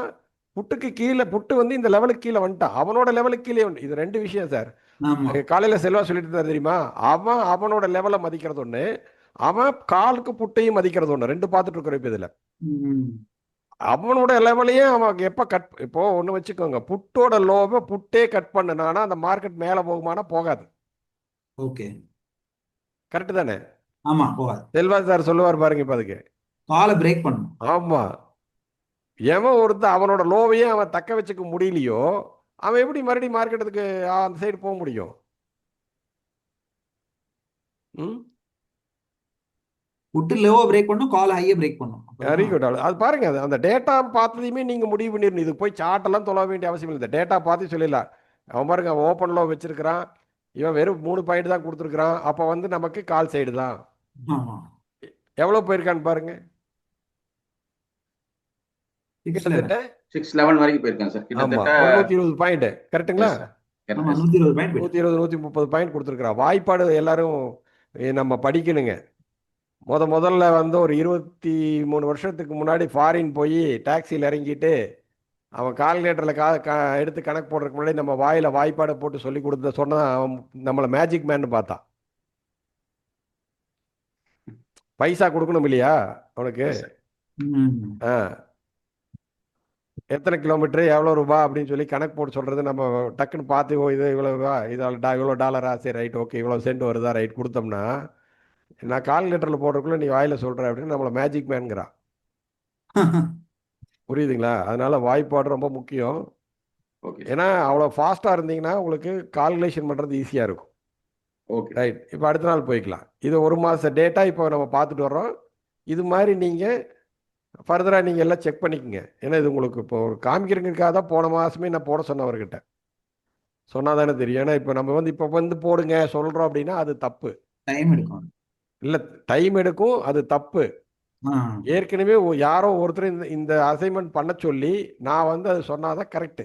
புட்டுக்கு கீழே புட்டு வந்து இந்த லெவலுக்கு கீழே வந்துட்டான். அவனோட லெவலுக்கு கீழே வந்து இது 2 விஷயம் சார். காலையில செல்வா சொல்லிட்டு இருந்தா தெரியுமா? அவனோட லெவலை மதிக்கிறது ஒண்ணு, அவன் காலுக்கு புட்டையும் மதிக்கிறது ஒண்ணு. 2 பார்த்துட்டு இருக்கிறோம் இப்ப இதுல. அவனோட லெவலையே அவன் எப்ப இப்போ ஒண்ணு வச்சுக்கோங்க, புட்டோட லோவை புட்டே கட் பண்ணனானா அந்த மார்க்கெட் மேல போகுமானா போகாது. ஓகே. கரெக்ட் தானே? ஆமா, போகாது. செல்வா சார் சொல்லுவார் பாருங்க இப்ப அதுக்கு. காலை பிரேக் பண்ணும். ஆமா. எவன் ஒருத்தன் அவனோட லோவையே அவன் தக்க வச்சுக்க முடியலையோ அவன் எப்படி மறுபடியும் மார்க்கெட்டுக்கு அந்த சைடு போக முடியும்? புட்டு லோவா பிரேக் பண்ணும், கால் ஹையை பிரேக் பண்ணும். Very good. அது பாருங்க, அது அந்த டேட்டா பார்த்ததையுமே நீங்க முடிவு பண்ணிடணும். இது போய் சார்ட்டெல்லாம் தொலை வேண்டிய அவசியம் இல்லை. இந்த டேட்டா பார்த்து சொல்லிடலாம். அவன் பாருங்க, ஓப்பன் லோ வச்சிருக்கிறான், இவன் வெறும் 3 பாயிண்ட் தான் கொடுத்துருக்குறான். அப்போ வந்து நமக்கு கால் சைடு தான். எவ்வளோ போயிருக்கான்னு பாருங்க. கிட்டத்தட்ட 611 வரைக்கும் போயிருக்கேன் சார். ஆமா, கிட்டத்தட்ட 120 பாயிண்ட் கரெக்டுங்களா? 120 பாயிண்ட் 120 130 பாயிண்ட் கொடுத்துருக்குறான். வாய்ப்பாடு எல்லாரும் நம்ம படிக்கணுங்க. முதல்ல வந்து ஒரு 23 வருஷத்துக்கு முன்னாடி ஃபாரின் போய் டாக்ஸியில் இறங்கிட்டு அவன் கால்குலேட்டரில் எடுத்து கணக்கு போடுறதுக்கு முன்னாடி நம்ம வாய்ப்பாடை போட்டு சொல்லி கொடுத்த சொன்னா அவன் நம்மளை மேஜிக் மேன் பார்த்தான். பைசா கொடுக்கணும் இல்லையா அவனுக்கு? எத்தனை கிலோமீட்டரு, எவ்வளோ ரூபா அப்படின்னு சொல்லி கணக்கு போட்டு சொல்கிறது நம்ம டக்குன்னு பார்த்து, ஓ இது இவ்வளோவா, இவ்வளோ டாலரா, சரி ரைட் ஓகே, இவ்வளோ சென்ட் வருதா, ரைட் கொடுத்தோம்னா நான் கால்குலேட்டரில் போடுறதுக்குள்ள நீ வாயில் சொல்கிற அப்படின்னு நம்மளை மேஜிக் மேன்கிறான். புரியுதுங்களா? அதனால வாய்ப்பாடு ரொம்ப முக்கியம். ஏன்னா அவ்வளோ ஃபாஸ்ட்டாக இருந்தீங்கன்னா உங்களுக்கு கால்குலேஷன் பண்ணுறது ஈஸியாக இருக்கும். ரைட். இப்போ அடுத்த நாள் போய்க்கலாம். இது 1 மாத டேட்டா இப்போ நம்ம பார்த்துட்டு வர்றோம். இது மாதிரி நீங்கள் ஃபர்தராக நீங்கள் எல்லாம் செக் பண்ணிக்கோங்க. ஏன்னா இது உங்களுக்கு இப்போ ஒரு காமிக்கிறதுக்காக தான் போன மாதமே நான் போட சொன்னவர்கிட்ட சொன்னால் தானே தெரியும். ஏன்னா இப்போ நம்ம வந்து இப்போ வந்து போடுங்க சொல்கிறோம் அப்படின்னா அது தப்பு. டைம் எடுக்கும். இல்லை, டைம் எடுக்கும், அது தப்பு. ஏற்கனவே யாரோ ஒருத்தர் இந்த அசைன்மெண்ட் பண்ண சொல்லி நான் வந்து அது சொன்னாதான் கரெக்டு.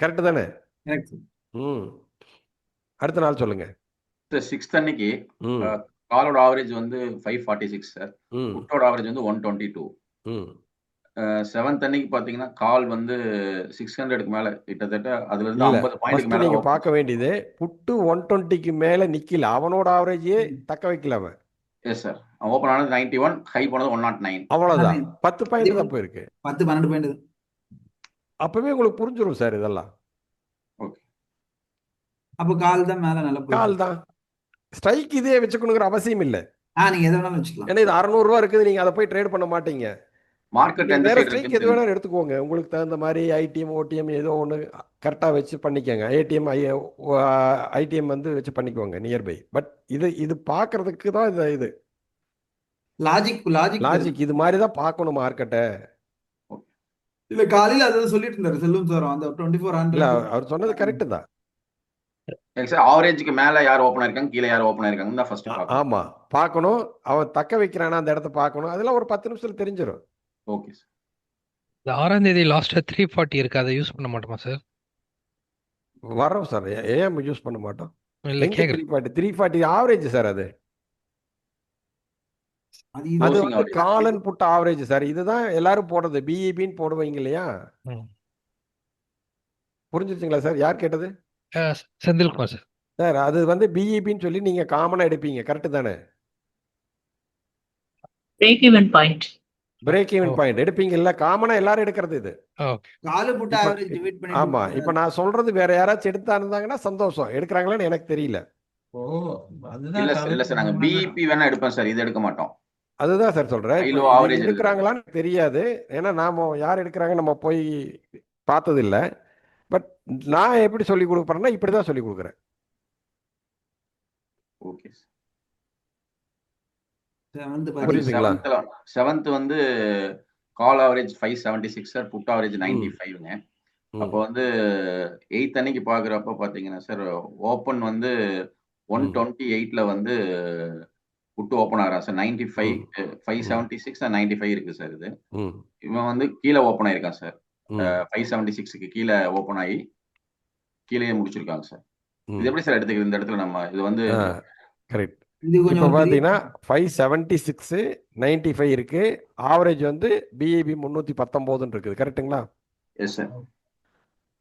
கரெக்டு தானே? அடுத்த நாள் சொல்லுங்க. 6th அன்னைக்கு காலோட ஆவரேஜ் வந்து 546 சார். புட்டோட ஆவரேஜ் வந்து 122. 7th அன்னைக்கு பாத்தீங்கன்னா கால் வந்து 600க்கு மேல கிட்டத்தட்ட அதுல இருந்து 50 பாயிண்ட்க்கு மேல நீங்க பார்க்க வேண்டியது புட்டு 120க்கு மேல நிக்கல. அவனோட ஆவரேஜே தக்க வைக்கல அவன். Yes sir. ஓபன் ஆனது 91, ஹை போனது 109. அவ்வளவுதான். 10 பாயிண்ட் தான் போயிருக்கு. 10-12 பாயிண்ட். அப்பவே உங்களுக்கு புரிஞ்சிடும் சார் இதெல்லாம். ஓகே. அப்ப கால் தான் மேல நல்ல கால் தான். ஸ்ட்ரைக் இதே வச்சுக்கணுங்கிற அவசியம் இல்லை. நீங்க எதை வேணாலும் வச்சுக்கலாம். ஏன்னா இது 600 ரூபா இருக்குது, நீங்க அதை போய் ட்ரேட் பண்ண மாட்டீங்க. மார்க்கெட் வேற ஸ்ட்ரைக் எது வேணாலும் எடுத்துக்கோங்க. உங்களுக்கு தகுந்த மாதிரி ஐடிஎம் ஓடிஎம் ஏதோ ஒன்று கரெக்டாக வச்சு பண்ணிக்கோங்க. ஏடிஎம் ஐடிஎம் வந்து வச்சு பண்ணிக்கோங்க நியர்பை. பட் இது பார்க்கறதுக்கு தான் இது லாஜிக் இது மாதிரி தான் பார்க்கணும் மார்க்கெட்டை. இல்ல காலையில அதை சொல்லிட்டு இருந்தாரு செல்வம் சார். அந்த 24 இல்ல அவர் சொன்னது கரெக்ட் தான். ஆவரேஜ்க்கு மேல யார் ஓபன் ஆயிருக்காங்க, கீழே யார் ஓபன் ஆயிருக்காங்க தான் ஃபர்ஸ்ட் பார்க்கணும். ஆமா, பார்க்கணும். அவன் தக்க வைக்கிறானா அந்த இடத்த பார்க்கணும். அதெல்லாம் ஒரு 10 நிமிஷத்துல தெரிஞ்சிடும். Okay sir. இந்த 6ஆம் தேதி லாஸ்டா 340 இருக்கு, அதை யூஸ் பண்ண மாட்டோமா சார்? வரோம் சார். ஏன் யூஸ் பண்ண மாட்டோம்? இல்ல கேக்குறேன். 340 ஆவரேஜ் சார். அது வந்து காலன் புட் ஆவரேஜ் சார். இதுதான் எல்லாரும் போடுறது. பிஇபின்னு போடுவீங்க இல்லையா? புரிஞ்சிருச்சுங்களா சார்? யார் கேட்டது? செந்தில்குமார் சார். சார் அது வந்து பிஇபின்னு சொல்லி நீங்க காமனா எடுப்பீங்க. கரெக்ட் தானே? Break even point. Break even point எடுப்பீங்க இல்ல? காமனா எல்லாரும் எடுக்கிறது இது. கால் புட் ஆவரேஜ் டிவைட் பண்ணி. ஆமா, இப்போ நான் சொல்றது வேற யாராச்சும் எடுத்தா இருந்தாங்கன்னா சந்தோஷம். எடுக்கறாங்களான்னு எனக்கு தெரியல. இல்ல சார், நாங்க பிஇபி வேணா எடுப்போம் சார், இது எடுக்க மாட்டோம். அதுதான் சார் சொல்றேன். எடுக்கிறாங்களான்னு தெரியாது. ஏன்னா நாம யார் எடுக்கிறாங்க நம்ம போய் பார்த்தது இல்லை. பட் நான் எப்படி சொல்லி கொடுக்குறேன்னா இப்படிதான் சொல்லி கொடுக்குறேன். ஓகே. புரியுதுங்களா? 7th வந்து கால் ஆவரேஜ் 576 சார், புட் ஆவரேஜ் 95ங்க. அப்போ வந்து 8th அன்னைக்கு பாக்குறப்ப பாத்தீங்கன்னா சார் ஓப்பன் வந்து 128ல வந்து புட்டு ஓப்பன் ஆகிறா சார். 95, 576 and 95 இருக்கு சார். இது இவன் வந்து கீழே ஓப்பன் ஆயிருக்கான் சார். 576க்கு கீழே ஓப்பன் ஆகி கீழே முடிச்சிருக்காங்க சார். இது எப்படி சார் எடுத்துக்கிறது இந்த இடத்துல? நம்ம இது வந்து கரெக்ட். இப்போ பார்த்தீங்கன்னா 576 95 இருக்கு. ஆவரேஜ் வந்து பிஏபி 319 இருக்குது. கரெக்டுங்களா? Yes sir.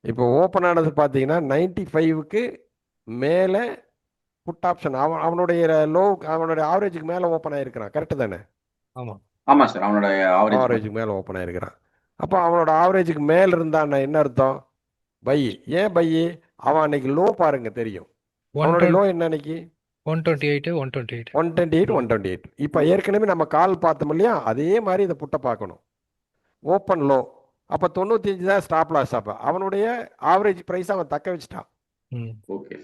இப்போ ஓப்பன் ஆனது பார்த்தீங்கன்னா 95க்கு மேலே புட் ஆப்ஷன் அவனுடைய ஆவரேஜுக்கு மேலே ஓப்பன் ஆயிருக்கிறான். கரெக்டு தானே? ஆமாம் சார். அவனோட ஆவரேஜுக்கு மேலே ஓப்பன் ஆயிருக்கிறான். அப்போ அவனோட ஆவரேஜுக்கு மேலே இருந்தான்னா என்ன அர்த்தம்? பை. ஏன் பை? அவன் அன்னைக்கு லோ பாருங்க தெரியும். அவனோட லோ என்ன அன்னைக்கு? 128. இப்போ ஏற்கனவே நம்ம கால் பார்த்தோம் இல்லையா? அதே மாதிரி இதை புட்டை பார்க்கணும். Open low. அப்போ 95 தான் ஸ்டாப் லாஸ். அப்போ அவனுடைய ஆவரேஜ் ப்ரைஸ் அவன் தக்க வச்சுட்டான். ஓகே.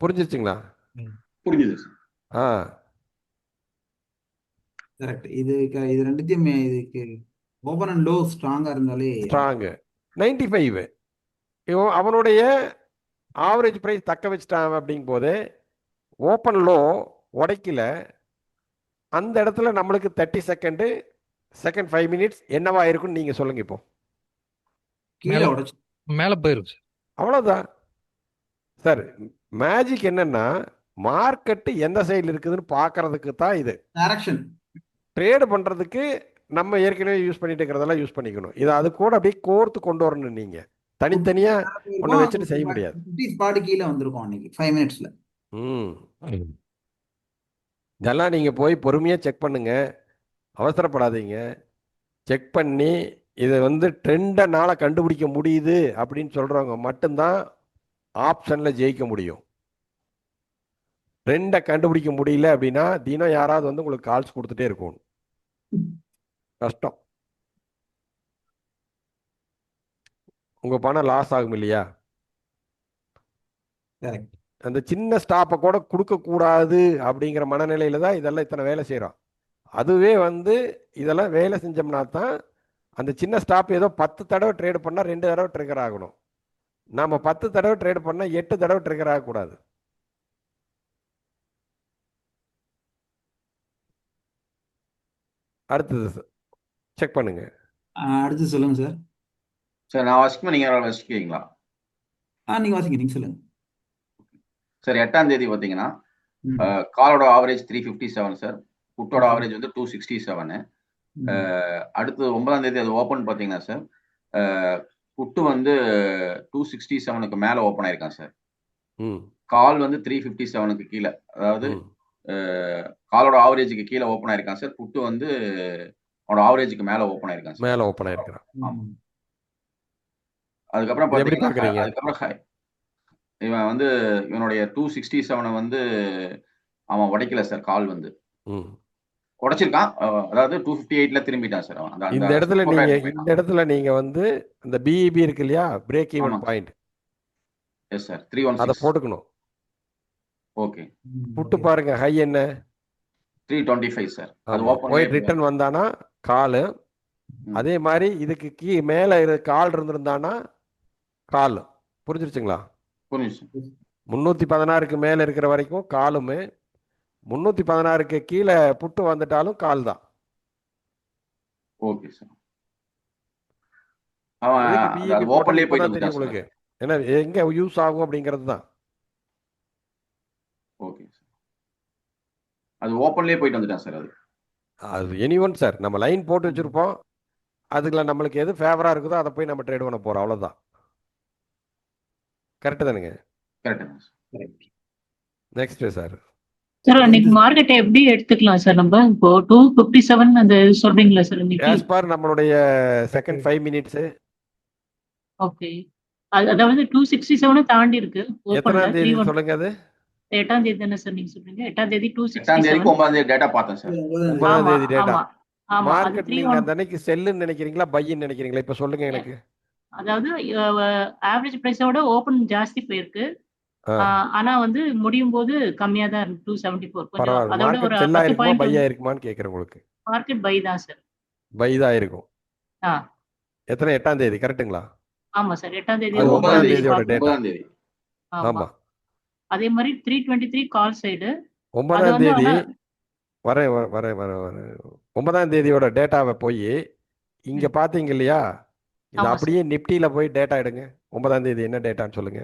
புரிஞ்சிருச்சுங்களா? புரிஞ்சுது. ஆ கரெக்ட். இது ரெண்டுத்தையும் இதுக்கு ஓபன் அண்ட் லோ ஸ்ட்ராங்கா இருந்தாலே ஸ்ட்ராங்கு 95. அவனுடைய ஆவரேஜ் ப்ரைஸ் தக்க வச்சுட்டான் அப்படிங்கும் போது ஓப்பன் லோ உடைக்கல, அந்த இடத்துல நம்மளுக்கு 30 செகண்டு செகண்ட் 5 மினிட்ஸ் என்னவா இருக்குன்னு நீங்கள் சொல்லுங்க. இப்போ கீழே உடைச்சு மேல போயிருச்சு. அவ்வளோதான் சார். மேஜிக் என்னன்னா மார்க்கெட்டு எந்த சைடில் இருக்குதுன்னு பார்க்கறதுக்கு தான் இது. டைரக்ஷன் ட்ரேடு பண்ணுறதுக்கு நம்ம ஏற்கனவே யூஸ் பண்ணிட்டு இருக்கிறதெல்லாம் யூஸ் பண்ணிக்கணும். இதை அது கூட அப்படியே கோர்த்து கொண்டு வரணும். நீங்கள் தனித்தனியாக ஒன்று வச்சுட்டு செய்ய முடியாது. ஸ்பாட் கீழே வந்திருக்கும் அன்னைக்கு 5 மினிட்ஸ்ல. இதெல்லாம் நீங்கள் போய் பொறுமையாக செக் பண்ணுங்க, அவசரப்படாதீங்க. செக் பண்ணி இதை ட்ரெண்டனால கண்டுபிடிக்க முடியுது அப்படின்னு சொல்கிறவங்க மட்டும்தான் ஆப்ஷனில் ஜெயிக்க முடியும். ட்ரெண்டை கண்டுபிடிக்க முடியல அப்படின்னா தினம் யாராவது உங்களுக்கு கால்ஸ் கொடுத்துட்டே இருக்கும். கஷ்டம். உங்கள் பணம் லாஸ் ஆகும் இல்லையா? அந்த சின்ன ஸ்டாப்பை கூட கொடுக்கக்கூடாது அப்படிங்கிற மனநிலையில தான் இதெல்லாம் இத்தனை வேலை செய்கிறோம். அதுவே இதெல்லாம் வேலை செஞ்சோம்னா தான் அந்த சின்ன ஸ்டாப் ஏதோ 10 தடவை ட்ரேடு பண்ணால் 2 தடவை ட்ரிகர் ஆகணும். நாம் 10 தடவை ட்ரேடு பண்ணால் 8 தடவை ட்ரிகர் ஆகக்கூடாது. அடுத்தது செக் பண்ணுங்க. அடுத்து சொல்லுங்க சார். சார் நான் வாசிக்குமா நீங்க வாசிக்கிறீங்களா? நீங்க வாசிங்க, நீங்க சொல்லுங்க சார். 8ஆம் தேதி பார்த்தீங்கன்னா காலோட ஆவரேஜ் 357 சார், புட்டோட ஆவரேஜ் 267. அடுத்து 9ஆம் தேதி அது ஓப்பன் பார்த்தீங்கன்னா சார், புட்டு 267க்கு மேலே ஓப்பன் ஆயிருக்கான் சார். கால் 357க்கு கீழே, அதாவது காலோட ஆவரேஜுக்கு கீழே ஓப்பன் ஆயிருக்கான் சார். புட்டு அவனோட ஆவரேஜுக்கு மேலே ஓப்பன் ஆயிருக்கான் சார். மேலே ஓப்பன் ஆயிருக்கான். அதுக்கப்புறம் எப்படி பார்க்குறீங்க? அதுக்கப்புறம் இவன் இவனுடைய 267 அவன் உடைக்கல சார். கால் உடைச்சிருக்கான், அதாவது 258ல திரும்பிட்டான் சார் அவன். இந்த இடத்துல நீங்க இந்த பிஇபி இருக்கு இல்லையா, break even point. Yes sir, 316 அதை போட்டுக்கணும். ஓகே, புட்டு பாருங்க, ஹை என்ன 325 சார். அது ஓபன் போய் ரிட்டர்ன் வந்தானா கால். அதே மாதிரி இதுக்கு மேல கால் இருந்திருந்தானா கால். புரிஞ்சிருச்சுங்களா? புரிஞ்சிச்சு. 316க்கு மேல இருக்கிற வரைக்கும் காலுமே, 316க்கு கீழே புட்டு வந்துட்டாலும் கால் தான். Okay sir. அவன் ஓபன்லயே போயிட்டு வந்துட்டான் உங்களுக்கு. ஏன்னா எங்க யூஸ் ஆகும் அப்படிங்கிறது தான். ஓகே சார், அது ஓபன்லயே போயிட்டு வந்துட்டான் சார். அது எனிஒன் சார், நம்ம லைன் போட்டு வச்சிருப்போம், அதுல நம்மளுக்கு எது ஃபேவரா இருக்குதோ அதை போய் நம்ம ட்ரேட் பண்ண போறோம், அவ்வளவுதான். கரெக்ட் தானுங்க? கரெக்ட். Next sir. சார் அன்னைக்கு மார்க்கெட் எப்படி எடுத்துக்கலாம் சார்? நம்ம இப்போ 257 அந்த சொல்றீங்களா சார் இன்னைக்கு? ஆஸ் பர் நம்மளுடைய செகண்ட் 5 மினிட்ஸ். ஓகே, அதாவது 267 தாண்டி இருக்கு. எத்தனாம் தேதி சொல்லுங்க? அது 8ஆம் தேதி தானே சார் நீங்க சொல்றீங்க? 8ஆம் தேதி 267. 9ஆம் தேதி டேட்டா பார்த்தேன் சார். 9ஆம் தேதி டேட்டா. ஆமா, மார்க்கெட் நீங்க அந்த அன்னைக்கு செல்லுன்னு நினைக்கிறீங்களா, பைன்னு நினைக்கிறீங்களா? இப்ப சொல்லுங்க எனக்கு. அதாவது ஆவரேஜ் பிரைஸோட ஓபன் ஜாஸ்தி போயிருக்கு, ஆனா முடியும் போது கம்மியா தான் இருக்கு. 274 கொஞ்சம், அதோட ஒரு 10 பாயிண்ட் பை ஆயிருக்குமான்னு கேக்குறேன் உங்களுக்கு. மார்க்கெட் பை தான் சார். பை தான் இருக்கும். எத்தனை? 8ஆம் தேதி கரெக்ட்டுங்களா? ஆமா சார், 8ஆம் தேதி 9ஆம் தேதியோட டேட்டா. ஆமா, அதே மாதிரி 323 கால் சைடு 9ஆம் தேதி வரேன் 9ஆம் தேதியோட டேட்டாவை போய் இங்க பாத்தீங்க இல்லையா, இது அப்படியே நிப்டியில போய் டேட்டா எடுங்க. 9ஆம் தேதி என்ன டேட்டான்னு சொல்லுங்க.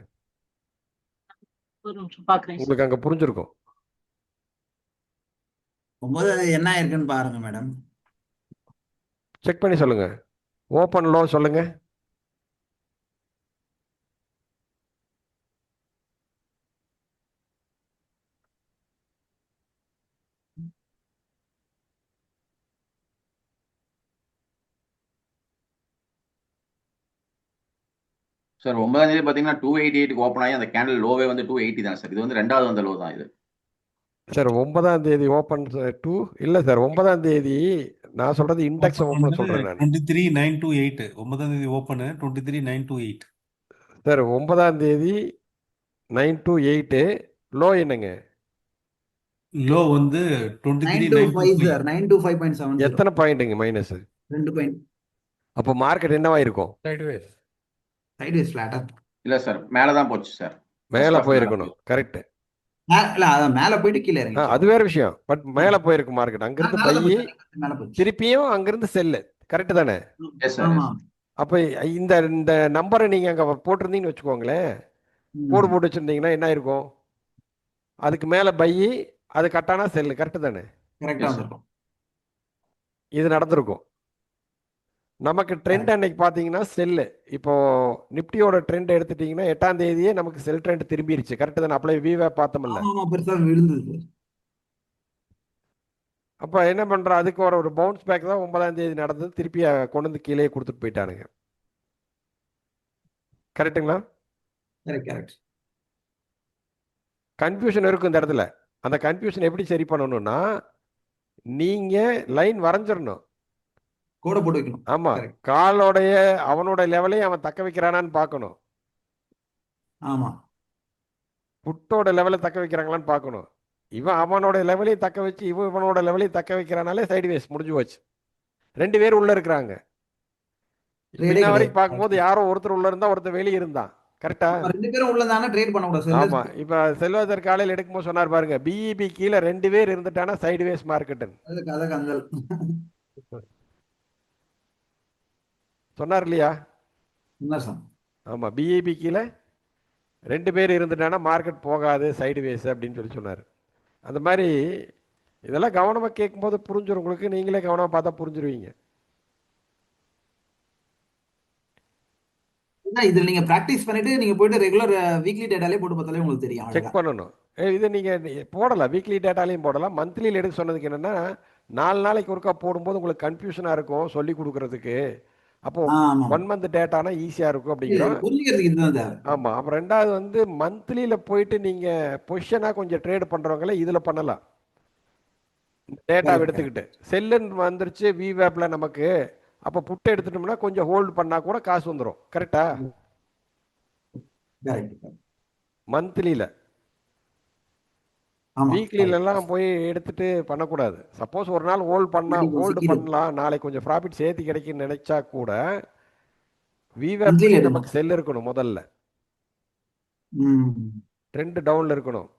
ஒரு நிமிஷம் பாக்குறேன். உங்களுக்கு அங்க புரிஞ்சிருக்கும். 9 என்ன இருக்குன்னு பாருங்க மேடம். செக் பண்ணி சொல்லுங்க. ஓப்பன் லோ சொல்லுங்க. சார் 9ஆம் தேதி பாத்தீங்கன்னா 288க்கு ஓப்பன் ஆகி அந்த கேண்டில் லோவே 280 தான் சார். இது ரெண்டாவது வந்த லோ தான் இது சார். 9ஆம் தேதி ஓப்பன் இல்ல சார், 9ஆம் தேதி நான் சொல்றது இண்டெக்ஸ் ஓப்பன் சொல்றேன் நான். 23928 9ஆம் தேதி ஓப்பன் 23928 சார். 9ஆம் தேதி 928 லோ என்னங்க? லோ வந்து 23 925 925. சார் 925.70 எத்தனை பாயிண்ட்டுங்க மைனஸ்? 2 பாயிண்ட். அப்போ மார்க்கெட் என்னவாயிருக்கும்? சைட்வேஸ். சைட்வேஸ் ஃபிளாட்டா இல்ல சார், மேலதான் போச்சு சார். மேலே போயிருக்கணும். கரெக்ட். இல்ல அதான் மேல போயிட்டு கீழே இறங்கி அது வேற விஷயம். பட் மேலே போயிருக்கும் மார்க்கெட். அங்கிருந்து மேல பை, மேல போச்சு. திருப்பியும் அங்கிருந்து செல்லு. கரெக்ட் தானே? Yes sir. ஆமா. அப்போ இந்த இந்த நம்பரை நீங்கள் அங்கே போட்டிருந்தீங்கன்னு வச்சுக்கோங்களேன், கோடு போட்டு வச்சுருந்தீங்கன்னா என்ன இருக்கும்? அதுக்கு மேலே பை, அது கட்டானா செல்லு. கரெக்டு தானே? கரெக்டா இருக்கும். இது நடந்திருக்கும். நமக்கு ட்ரெண்ட் அன்னைக்கு பார்த்தீங்கன்னா செல்லு. இப்போ நிப்டியோட ட்ரெண்ட் எடுத்துட்டீங்கன்னா 8ஆம் தேதியே நமக்கு செல் ட்ரெண்ட் திரும்பிடுச்சு. கரெக்டு தானே? அப்பளை விவே பார்த்தோம்ல. ஆமா பெருசா விழுந்தது. அப்போ என்ன பண்ணுறோம், அதுக்கு ஒரு பவுன்ஸ் பேக் தான் 9ஆம் தேதி நடந்தது. திருப்பி கொண்டு வந்து கீழே கொடுத்துட்டு போயிட்டானுங்க. கரெக்டுங்களா? கரெக்ட். கன்ஃபியூஷன் இருக்கும் இந்த இடத்துல. அந்த கன்ஃபியூஷன் எப்படி சரி பண்ணணும்னா, நீங்கள் லைன் வரைஞ்சிடணும். கோட போட்டு வைக்கணும். ஆமா, காலோடைய அவனோட லெவலையும் அவன் தக்க வைக்கிறானான்னு பார்க்கணும். ஆமா. புட்டோட லெவலை தக்க வைக்கிறாங்களான்னு பார்க்கணும். இவன் அவனோட லெவலையும் தக்க வச்சு இவனோட லெவலையும் தக்க வைக்கிறானாலே சைடுவேஸ் முடிஞ்சு போச்சு. 2 பேர் உள்ள இருக்கிறாங்க. இன்ன வரைக்கும் பார்க்கும்போது யாரோ ஒருத்தர் உள்ள இருந்தா ஒருத்தர் வெளியே இருந்தான். கரெக்டா? 2 பேரும் உள்ளதானே ட்ரேட் பண்ண கூடாது. ஆமா. இப்ப செல்வதர் காலையில் எடுக்கும்போது சொன்னார் பாருங்க, பிஇபி கீழே 2 பேர் இருந்துட்டானா சைடுவேஸ் மார்க்கெட் சொன்னார் இல்லையா? ஆமா, பிஇபி கீழே 2 பேர் இருந்துட்டானா மார்க்கெட் போகாது சைடுவேஸ் அப்படின்னு சொல்லி சொன்னார். அந்த மாதிரி இதெல்லாம் கவனமாக கேட்கும்போது புரிஞ்சிடும் உங்களுக்கு. நீங்களே கவனமாக பார்த்தா புரிஞ்சிருவீங்க. இதுல நீங்க பிராக்டிஸ் பண்ணிட்டு நீங்க போயிட்டு ரெகுலர் வீக்லி டேட்டாலே போட்டு பார்த்தாலே உங்களுக்கு தெரியும். செக் பண்ணணும். இது நீங்க போடலாம், வீக்லி டேட்டாலையும் போடலாம். மந்த்லியில் எடுக்க சொன்னதுக்கு என்னன்னா, 4 நாளைக்கு ஒருக்கா போடும்போது உங்களுக்கு கன்ஃபியூஷனா இருக்கும் சொல்லி கொடுக்கறதுக்கு. அப்போ 1 மந்த் டேட்டானா ஈஸியா இருக்கும் அப்படிங்கிறோம். ஆமா. அப்புறம் 2வது வந்து மந்த்லியில போயிட்டு நீங்க பொசிஷனா கொஞ்சம் ட்ரேட் பண்றவங்கள இதுல பண்ணலாம். டேட்டா எடுத்துக்கிட்டு செல்லுன்னு வந்துருச்சு விவேப்ல நமக்கு. அப்போ புட்டை எடுத்துட்டோம்னா கொஞ்சம் ஹோல்டு பண்ணா கூட காசு வந்துடும். கரெக்டா? மந்த்லியில. வீக்லில எல்லாம் போய் எடுத்துட்டு பண்ணக்கூடாது. சப்போஸ் ஒரு நாள் ஹோல்டு பண்ணலாம், நாளைக்கு கொஞ்சம் ப்ராஃபிட் சேர்த்து கிடைக்குன்னு நினைச்சா கூட விவேப்ல நமக்கு செல் இருக்கணும் முதல்ல. ட்ரெண்ட் டவுன்ல இருக்கணும்.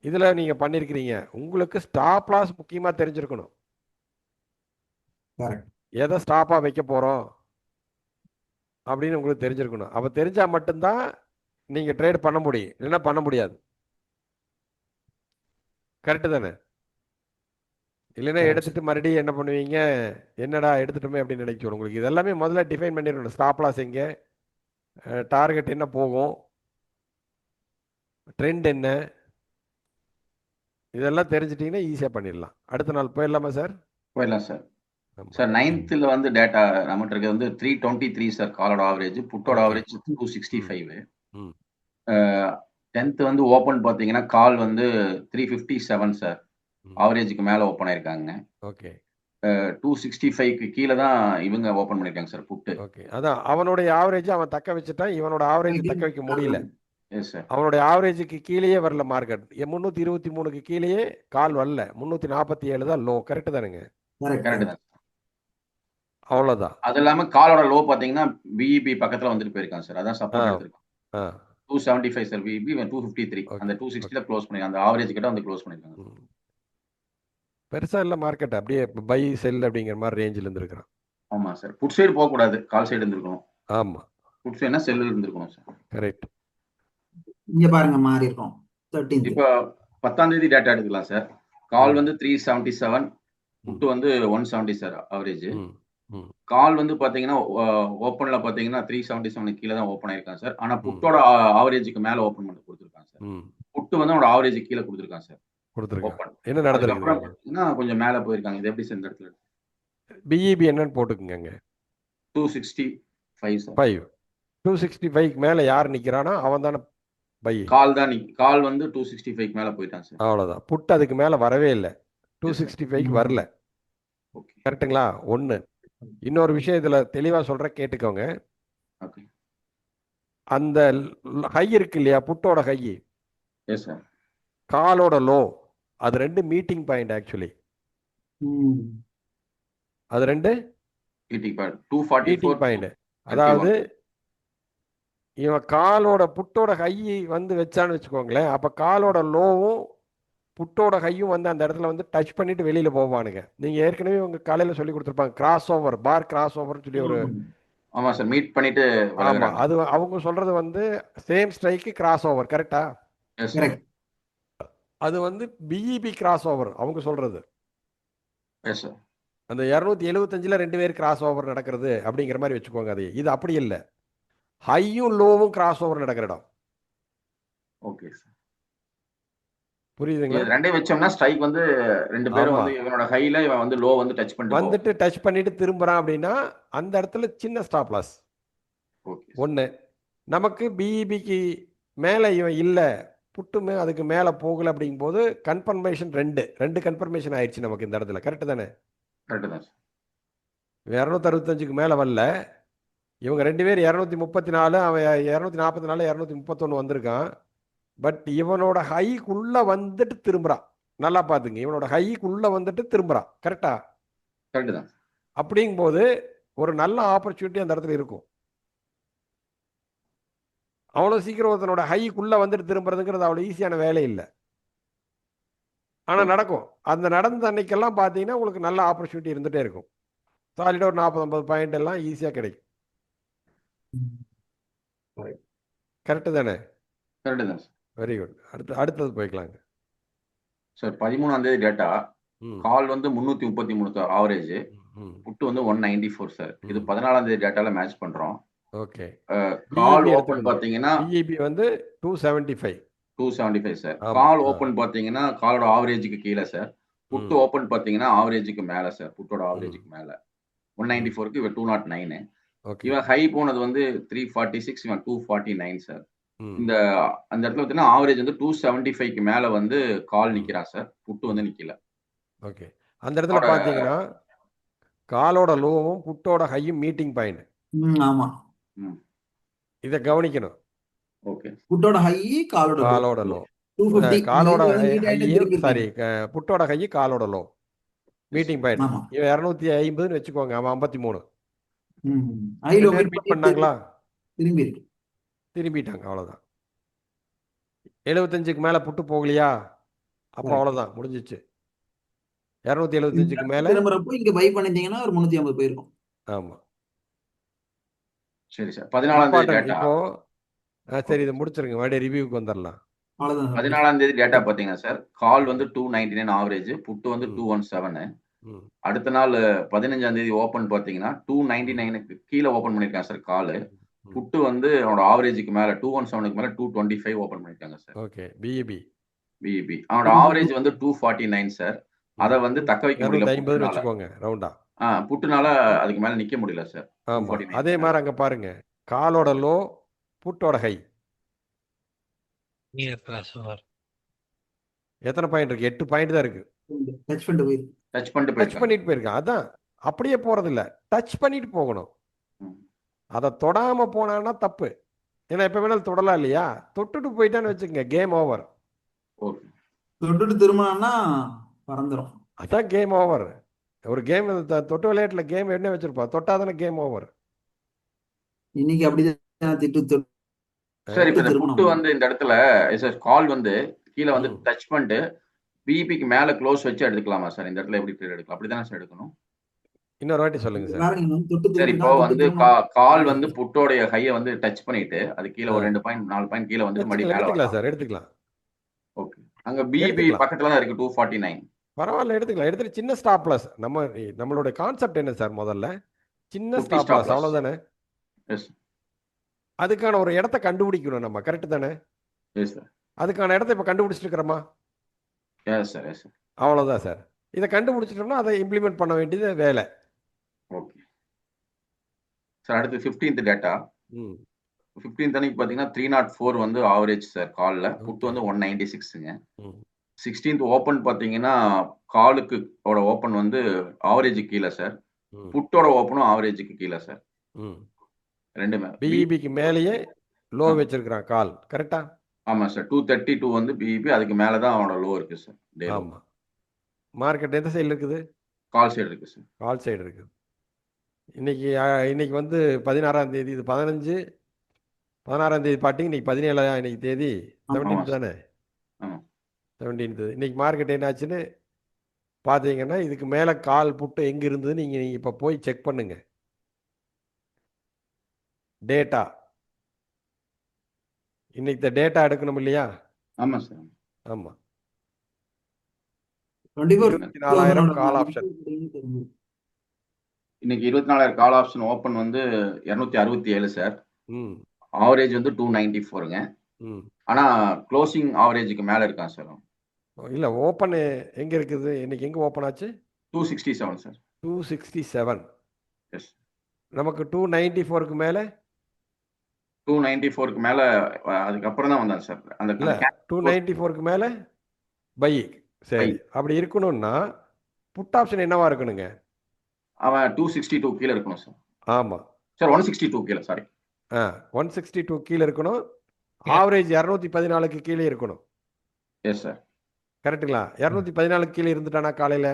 இதுல நீங்க பண்ணிருக்கிறீங்க. உங்களுக்கு ஸ்டாப் லாஸ் முக்கியமா தெரிஞ்சிருக்கணும். எதை ஸ்டாப்பா வைக்க போறோம் அப்படின்னு உங்களுக்கு தெரிஞ்சிருக்கணும். அப்ப தெரிஞ்சா மட்டும்தான் நீங்க ட்ரேட் பண்ண முடியும், இல்லைன்னா பண்ண முடியாது. கரெக்டு தானே? இல்லைன்னா எடுத்துட்டு மறுபடியும் என்ன பண்ணுவீங்க, என்னடா எடுத்துட்டோமே அப்படின்னு நினைக்கணும். உங்களுக்கு இதெல்லாமே முதல்ல டிஃபைன் பண்ணிடணும். ஸ்டாப் லாஸ் எங்க, டார்கெட் என்ன போகும், ட்ரெண்ட் என்ன, இதெல்லாம் தெரிஞ்சிட்டீங்கன்னா ஈஸியாக பண்ணிடலாம். அடுத்த நாள் போயிடலாமா சார்? போயிடலாம் சார். சார் 9th வந்து டேட்டா நம்மகிட்ட இருக்கிறது வந்து 323 சார் காலோட ஆவரேஜ். புட்டோட ஆவரேஜ் 265. 10th வந்து ஓப்பன் பார்த்தீங்கன்னா கால் வந்து 357 சார். ஆவரேஜுக்கு மேலே ஓப்பன் ஆயிருக்காங்க. ஓகே. 265க்கு கீழே தான் இவங்க ஓப்பன் பண்ணிருக்காங்க சார் புட்டு. ஓகே. அதான் அவனுடைய ஆவரேஜ் அவன் தக்க வச்சுட்டான், இவனோட ஆவரேஜ் தக்க வைக்க முடியல. Yes sir. அவனுடைய ஆவரேஜுக்கு கீழேயே வரல மார்க்கெட். 323க்கு கீழேயே கால் வரல. 347 தான் லோ. கரெக்டு தானுங்க? கரெக்ட் தான். அவ்வளோதான். அது இல்லாம காலோட லோ பாத்தீங்கன்னா பிஇபி பக்கத்துல வந்துட்டு போயிருக்காங்க சார். அதான் சப்போர்ட் எடுத்திருக்காங்க. 275 சார். பிஇபி 253. அந்த 260ல க்ளோஸ் பண்ணி அந்த ஆவரேஜ் கிட்ட வந்து க்ளோஸ் பண்ணிருக்காங்க. பெருசா இல்ல மார்க்கெட், அப்படியே பை செல் அப்படிங்கிற மாதிரி ரேஞ்சில் இருந்திருக்கிறான். ஆமா சார். புட் சைடு போக கூடாது, கால் சைடு இருந்திருக்கணும். ஆமா. புட் சைடுனா செல் இருந்திருக்கணும் சார். கரெக்ட். இங்க பாருங்க மாறி இருக்கும். 13th. இப்போ 10ஆம் தேதி டேட்டா எடுக்கலாம் சார். கால் வந்து 377, புட் வந்து 170 சார் ஆவரேஜ். கால் வந்து பாத்தீங்கன்னா ஓப்பன்ல பாத்தீங்கன்னா 377 கீழே தான் ஓப்பன் ஆயிருக்காங்க சார். ஆனா புட்டோட ஆவரேஜுக்கு மேல ஓப்பன் பண்ணி கொடுத்துருக்காங்க சார். புட்டு வந்து அவனோட ஆவரேஜ் கீழே கொடுத்துருக்காங்க சார். கொடுத்துருக்காங்க. என்ன நடந்திருக்கு? கொஞ்சம் மேல போயிருக்காங்க. இது எப்படி சார் இந்த இடத்துல? பிஇபி என்னன்னு போட்டுக்குங்க. 265 சார். 265க்கு மேல யார் நிக்கிறானோ அவன் தானே பை. கால் தான் கால் வந்து 265க்கு மேல போயிட்டான் சார். அவ்வளவுதான். புட் அதுக்கு மேல வரவே இல்லை. 265க்கு வரல. கரெக்டுங்களா? ஒண்ணு. இன்னொரு விஷயம் இதுல தெளிவா சொல்ற கேட்டுக்கோங்க. அந்த ஹை இருக்கு இல்லையா, புட்டோட ஹை, எஸ் சார், காலோட லோ அது ரெண்டு மீட்டிங் பாயிண்ட் ஆக்சுவலி. அது ரெண்டு மீட்டிங் பாயிண்ட் 244 மீட்டிங் பாயிண்ட். அதாவது இவன் காலோட புட்டோட ஹை வந்து வச்சான்னு வச்சுக்கோங்களேன், அப்போ காலோட லோவும் புட்டோட ஹையும் வந்து அந்த இடத்துல வந்து டச் பண்ணிட்டு வெளியில போவானுங்க. நீங்க ஏற்கனவே உங்க காலையில சொல்லி கொடுத்துருப்பாங்க கிராஸ் ஓவர், பார் கிராஸ் ஓவர்னு சொல்லி ஒரு. ஆமா சார், மீட் பண்ணிட்டு ஆமா, விலகுறாங்க. அது அவங்க சொல்றது வந்து சேம் ஸ்ட்ரைக்கு கிராஸ் ஓவர், கரெக்டா? Yes sir. அது வந்து பிஇபி கிராஸ் ஓவர் அவங்க சொல்றது. Yes sir. அந்த 275ல் 2 பேர் கிராஸ் ஓவர் நடக்கிறது அப்படிங்கிற மாதிரி வச்சுக்கோங்க. அது இது அப்படி இல்லை, ஹையும் லோவும் கிராஸ் ஓவர் நடக்கிற இடம். ஓகே சார், புரியுதுங்களா? ரெண்டே வச்சோம்னா ஸ்ட்ரைக் வந்து ரெண்டு பேரும் வந்து இவனோட ஹைல இவன் வந்து லோ வந்து டச் பண்ணிட்டு வந்துட்டு டச் பண்ணிட்டு திரும்புறான் அப்படின்னா அந்த இடத்துல சின்ன ஸ்டாப் லாஸ். ஓகே ஒன்று, நமக்கு பிஇபிக்கு மேலே இவன் இல்லை, புட்டுமே அதுக்கு மேலே போகலை அப்படிங்கும்போது கன்ஃபர்மேஷன் ரெண்டு கன்ஃபர்மேஷன் ஆயிடுச்சு நமக்கு இந்த இடத்துல. கரெக்டு தானே? கரெக்டு தான் சார். 265க்கு மேலே வரல, இவங்க 2 பேர் 234, அவன் 244, 231 வந்திருக்கான். பட் இவனோட ஹைக்குள்ள வந்துட்டு திரும்புறான். நல்லா பார்த்துங்க, இவனோட ஹைக்குள்ள வந்துட்டு திரும்புறான். கரெக்டா? கரெக்டு தான். அப்படிங்கும்போது ஒரு நல்ல ஆப்பர்ச்சுனிட்டி அந்த இடத்துல இருக்கும். அவ்வளோ சீக்கிரம் ஒருத்தனோட ஹைக்குள்ள வந்துட்டு திரும்புறதுங்கிறது அவ்வளோ ஈஸியான வேலை இல்லை. ஆனால் நடக்கும். அந்த நடந்த அன்னைக்கெல்லாம் பார்த்தீங்கன்னா உங்களுக்கு நல்ல ஆப்பர்ச்சுனிட்டி இருந்துகிட்டே இருக்கும். சாலிடாக ஒரு 40-50 பாயிண்ட் எல்லாம் ஈஸியாக கிடைக்கும். கரெக்டு தானே? கரெக்டு தான் சார். Very good. அடுத்தது போய்க்கலாங்க சார். 13ஆம் தேதி டேட்டா கால் வந்து 333 ஆவரேஜ், புட்டு வந்து 194 சார். இது 14ஆம் தேதி டேட்டால மேட்ச் பண்றோம். ஓகே. கால் ஓபன் பாத்தீங்கன்னா பிஇபி வந்து 275 சார். கால் ஓபன் பாத்தீங்கன்னா காலோட ஆவரேஜுக்கு கீழே சார். புட்டு ஓபன் பாத்தீங்கன்னா ஆவரேஜுக்கு மேல சார். புட்டோட ஆவரேஜுக்கு மேல 194க்கு இவன் 209. இவன் ஹை போனது வந்து 346, இவன் 249 சார். இந்த அந்த இடத்துல பார்த்தீங்கன்னா ஆவரேஜ் வந்து 275க்கு மேல வந்து கால் நிக்கிறான் சார். புட்டு வந்து நிக்கல. ஓகே. அந்த இடத்துல பாத்தீங்கன்னா காலோட லோவும் புட்டோட ஹையும் மீட்டிங் பாயிண்ட். ஆமா, இத கவனிக்கணும். ஓகே. புட்டோட ஹை காலோட லோ, 250, காலோட ஹை சாரி புட்டோட ஹை காலோட லோ மீட்டிங் பாயிண்ட். இவன் 250ன்னு வச்சுக்கோங்க, அவன் 53. மீட் பண்ணாங்களா? திரும்பிட்டாங்க, அவ்வளவுதான். 75க்கு மேல புட்டு போகலையா, அப்போ அவ்வளவுதான், முடிஞ்சிச்சு. 275க்கு மேல திரும்பறப்போ இங்க பை பண்ணிட்டீங்கன்னா ஒரு 350 போயிருக்கும். ஆமா, சரி சார். 14ஆம் தேதி டேட்டா. இப்போ சரி, இதை முடிச்சிருங்க, மறுபடியும் ரிவ்யூக்கு வந்துடலாம். 14ஆம் தேதி டேட்டா பாத்தீங்கன்னா சார், கால் வந்து 299 ஆவரேஜ், புட்டு வந்து 217. அடுத்த நாள் 15ஆம் தேதி ஓபன் பாத்தீங்கன்னா 299க்கு கீழே ஓபன் பண்ணிருக்காங்க சார் காலு. புட்டு வந்து அவனோட ஆவரேஜுக்கு மேல 217க்கு மேல 225 ஓபன் பண்ணிருக்காங்க சார். ஓகே. பிஇபி அவனோட ஆவரேஜ் வந்து 249 சார். அத வந்து தக்க வைக்க முடியல 250 வச்சுக்கோங்க ரவுண்டா. புட்டுனால அதுக்கு மேல நிக்க முடியல சார். ஆமா, அதே மாதிரி அங்க பாருங்க, காலோட லோ புட்டோட ஹை எத்தனை பாயிண்ட் இருக்கு? 8 பாயிண்ட் தான் இருக்கு. டச் பண்ணிட்டு போயிருக்கான். அதான் அப்படியே போறது இல்ல, டச் பண்ணிட்டு போகணும். அதை தொடாம போனான்னா தப்பு. ஏன்னா எப்ப வேணாலும் தொடலாம் இல்லையா? தொட்டுட்டு போயிட்டான்னு வச்சுக்கோங்க, கேம் ஓவர். தொட்டுட்டு திரும்பினா பறந்துரும். அதான் கேம் ஓவர். ஒரு கேம் தொட்டு விளையாட்டுல கேம் என்ன வச்சிருப்பா? தொட்டாதானே கேம் ஓவர். இன்னைக்கு அப்படிதான் திட்டு. சரி, இப்ப இந்த புட்டு வந்து இந்த இடத்துல கால் வந்து கீழே வந்து டச் பண்ணிட்டு பிஇபிக்கு மேல க்ளோஸ் வச்சு எடுத்துக்கலாமா சார்? இந்த இடத்துல எப்படி ட்ரேட் எடுக்கலாம்? அப்படிதானே சார் எடுக்கணும்? இன்னொரு வாட்டி சொல்லுங்க சார். சரி, இப்போ வந்து கால் வந்து புட்டோடைய ஹையை வந்து டச் பண்ணிட்டு அது கீழே ஒரு 2 பாயிண்ட் 4 பாயிண்ட் கீழே வந்து மறுபடியும் மேல எடுத்துக்கலாம் சார், எடுத்துக்கலாம். ஓகே. அங்க பிஇபி பக்கத்துல தான் இருக்கு 249. பரவாயில்ல, எடுத்துக்கலாம். எடுத்துட்டு சின்ன ஸ்டாப் லாஸ். நம்மளோட கான்செப்ட் என்ன சார்? முதல்ல சின்ன ஸ்டாப் லாஸ், அவ்வளவுதானே? அதுக்கான ஒரு இடத்த கண்டுபிடிக்கணும் நம்ம. கரெக்ட் தானே? அதுக்கான இடத்த இப்ப கண்டுபிடிச்சிட்டு இருக்கிறோமா? அவ்வளவுதான் சார். இதை கண்டுபிடிச்சிட்டோம்னா அதை இம்ப்ளிமெண்ட் பண்ண வேண்டியது வேலை. Okay sir. அடுத்து 15th டேட்டா. 15th அன்னைக்கு பாத்தீங்கன்னா 304 வந்து ஆவரேஜ் சார் கால்ல. புட்டு வந்து 196ங்க. 16th ஓபன் பாத்தீங்கன்னா காலுக்கு ஓபன் வந்து ஆவரேஜுக்கு கீழே சார். புட்டோட ஓபனும் ஆவரேஜுக்கு கீழே சார். ரெண்டுமே பிஇபிக்கு மேலேயே லோ வச்சிருக்கிறான் கால். கரெக்டா? ஆமாம் சார் 232 வந்து பிஇபி, அதுக்கு மேலே தான் அவனோட லோ இருக்குது சார். டே லோ ஆமாம். மார்க்கெட் எந்த சைடில் இருக்குது? கால் சைடு இருக்குது சார். கால் சைடு இருக்குது. இன்னைக்கு வந்து 16ஆம் தேதி, இது 16ஆம் தேதி பாட்டிங்க, இன்னைக்கு 17 இன்னைக்கு தேதி 17 தானே? ஆமாம் 17. இன்னைக்கு மார்க்கெட் என்னாச்சுன்னு பார்த்தீங்கன்னா, இதுக்கு மேலே கால் புட்டு எங்கே இருந்தது நீங்கள் இப்போ போய் செக் பண்ணுங்க. டேட்டா இன்னைக்கு இந்த டேட்டா எடுக்கணும் இல்லையா? ஆமாம் சார். ஆமாம். 24 கால் ஆப்ஷன். இன்னைக்கு 24,000 கால் ஆப்ஷன் ஓப்பன் வந்து 267 சார். ம் ஆவரேஜ் வந்து 294ங்க. ம் ஆனால் க்ளோசிங் ஆவரேஜுக்கு மேலே இருக்கான் சார். இல்லை, ஓப்பன் எங்கே இருக்குது? இன்னைக்கு எங்கே ஓப்பன் ஆச்சு? 267 சார். 267. எஸ். நமக்கு 294க்கு மேலே 294க்கு மேலே அதுக்கப்புறம் தான் வந்தான் சார். அந்த இல்லை, 294க்கு மேலே பை. சரி, அப்படி இருக்கணும்னா புட் ஆப்ஷன் என்னவா இருக்கணுங்க? அவன் 262 கீழே இருக்கணும் சார். ஆமாம் சார் 162 கீழே, சாரி. 162 கீழே இருக்கணும். ஆவரேஜ் 214க்கு கீழே இருக்கணும். Yes sir. கரெக்டுங்களா? 214க்கு கீழே இருந்துட்டானா காலையில்?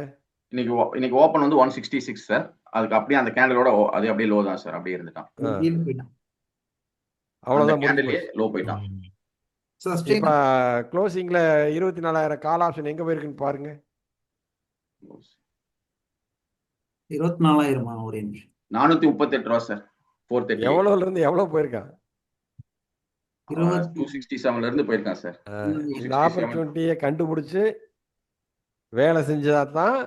இன்னைக்கு ஓப்பன் வந்து 166 சார். அதுக்கு அப்படியே அந்த கேண்டலோட அது அப்படியே லோ தான் சார். அப்படியே இருந்துட்டான். அவ்வளோதான், கேண்டலே லோ போயிட்டான். இப்போ க்ளோசிங்கில் 24,000 கால் ஆப்ஷன் எங்கே போயிருக்குன்னு பாருங்க. 24,000 ஒரு நிமிஷம். 438 ரூபா சார். 430. எவ்வளோலேருந்து எவ்வளோ போயிருக்கான்? 267 இருந்து போயிருக்கான் சார். இந்த ஆப்பர்ச்சுனிட்டியை கண்டுபிடிச்சி வேலை செஞ்சதா தான்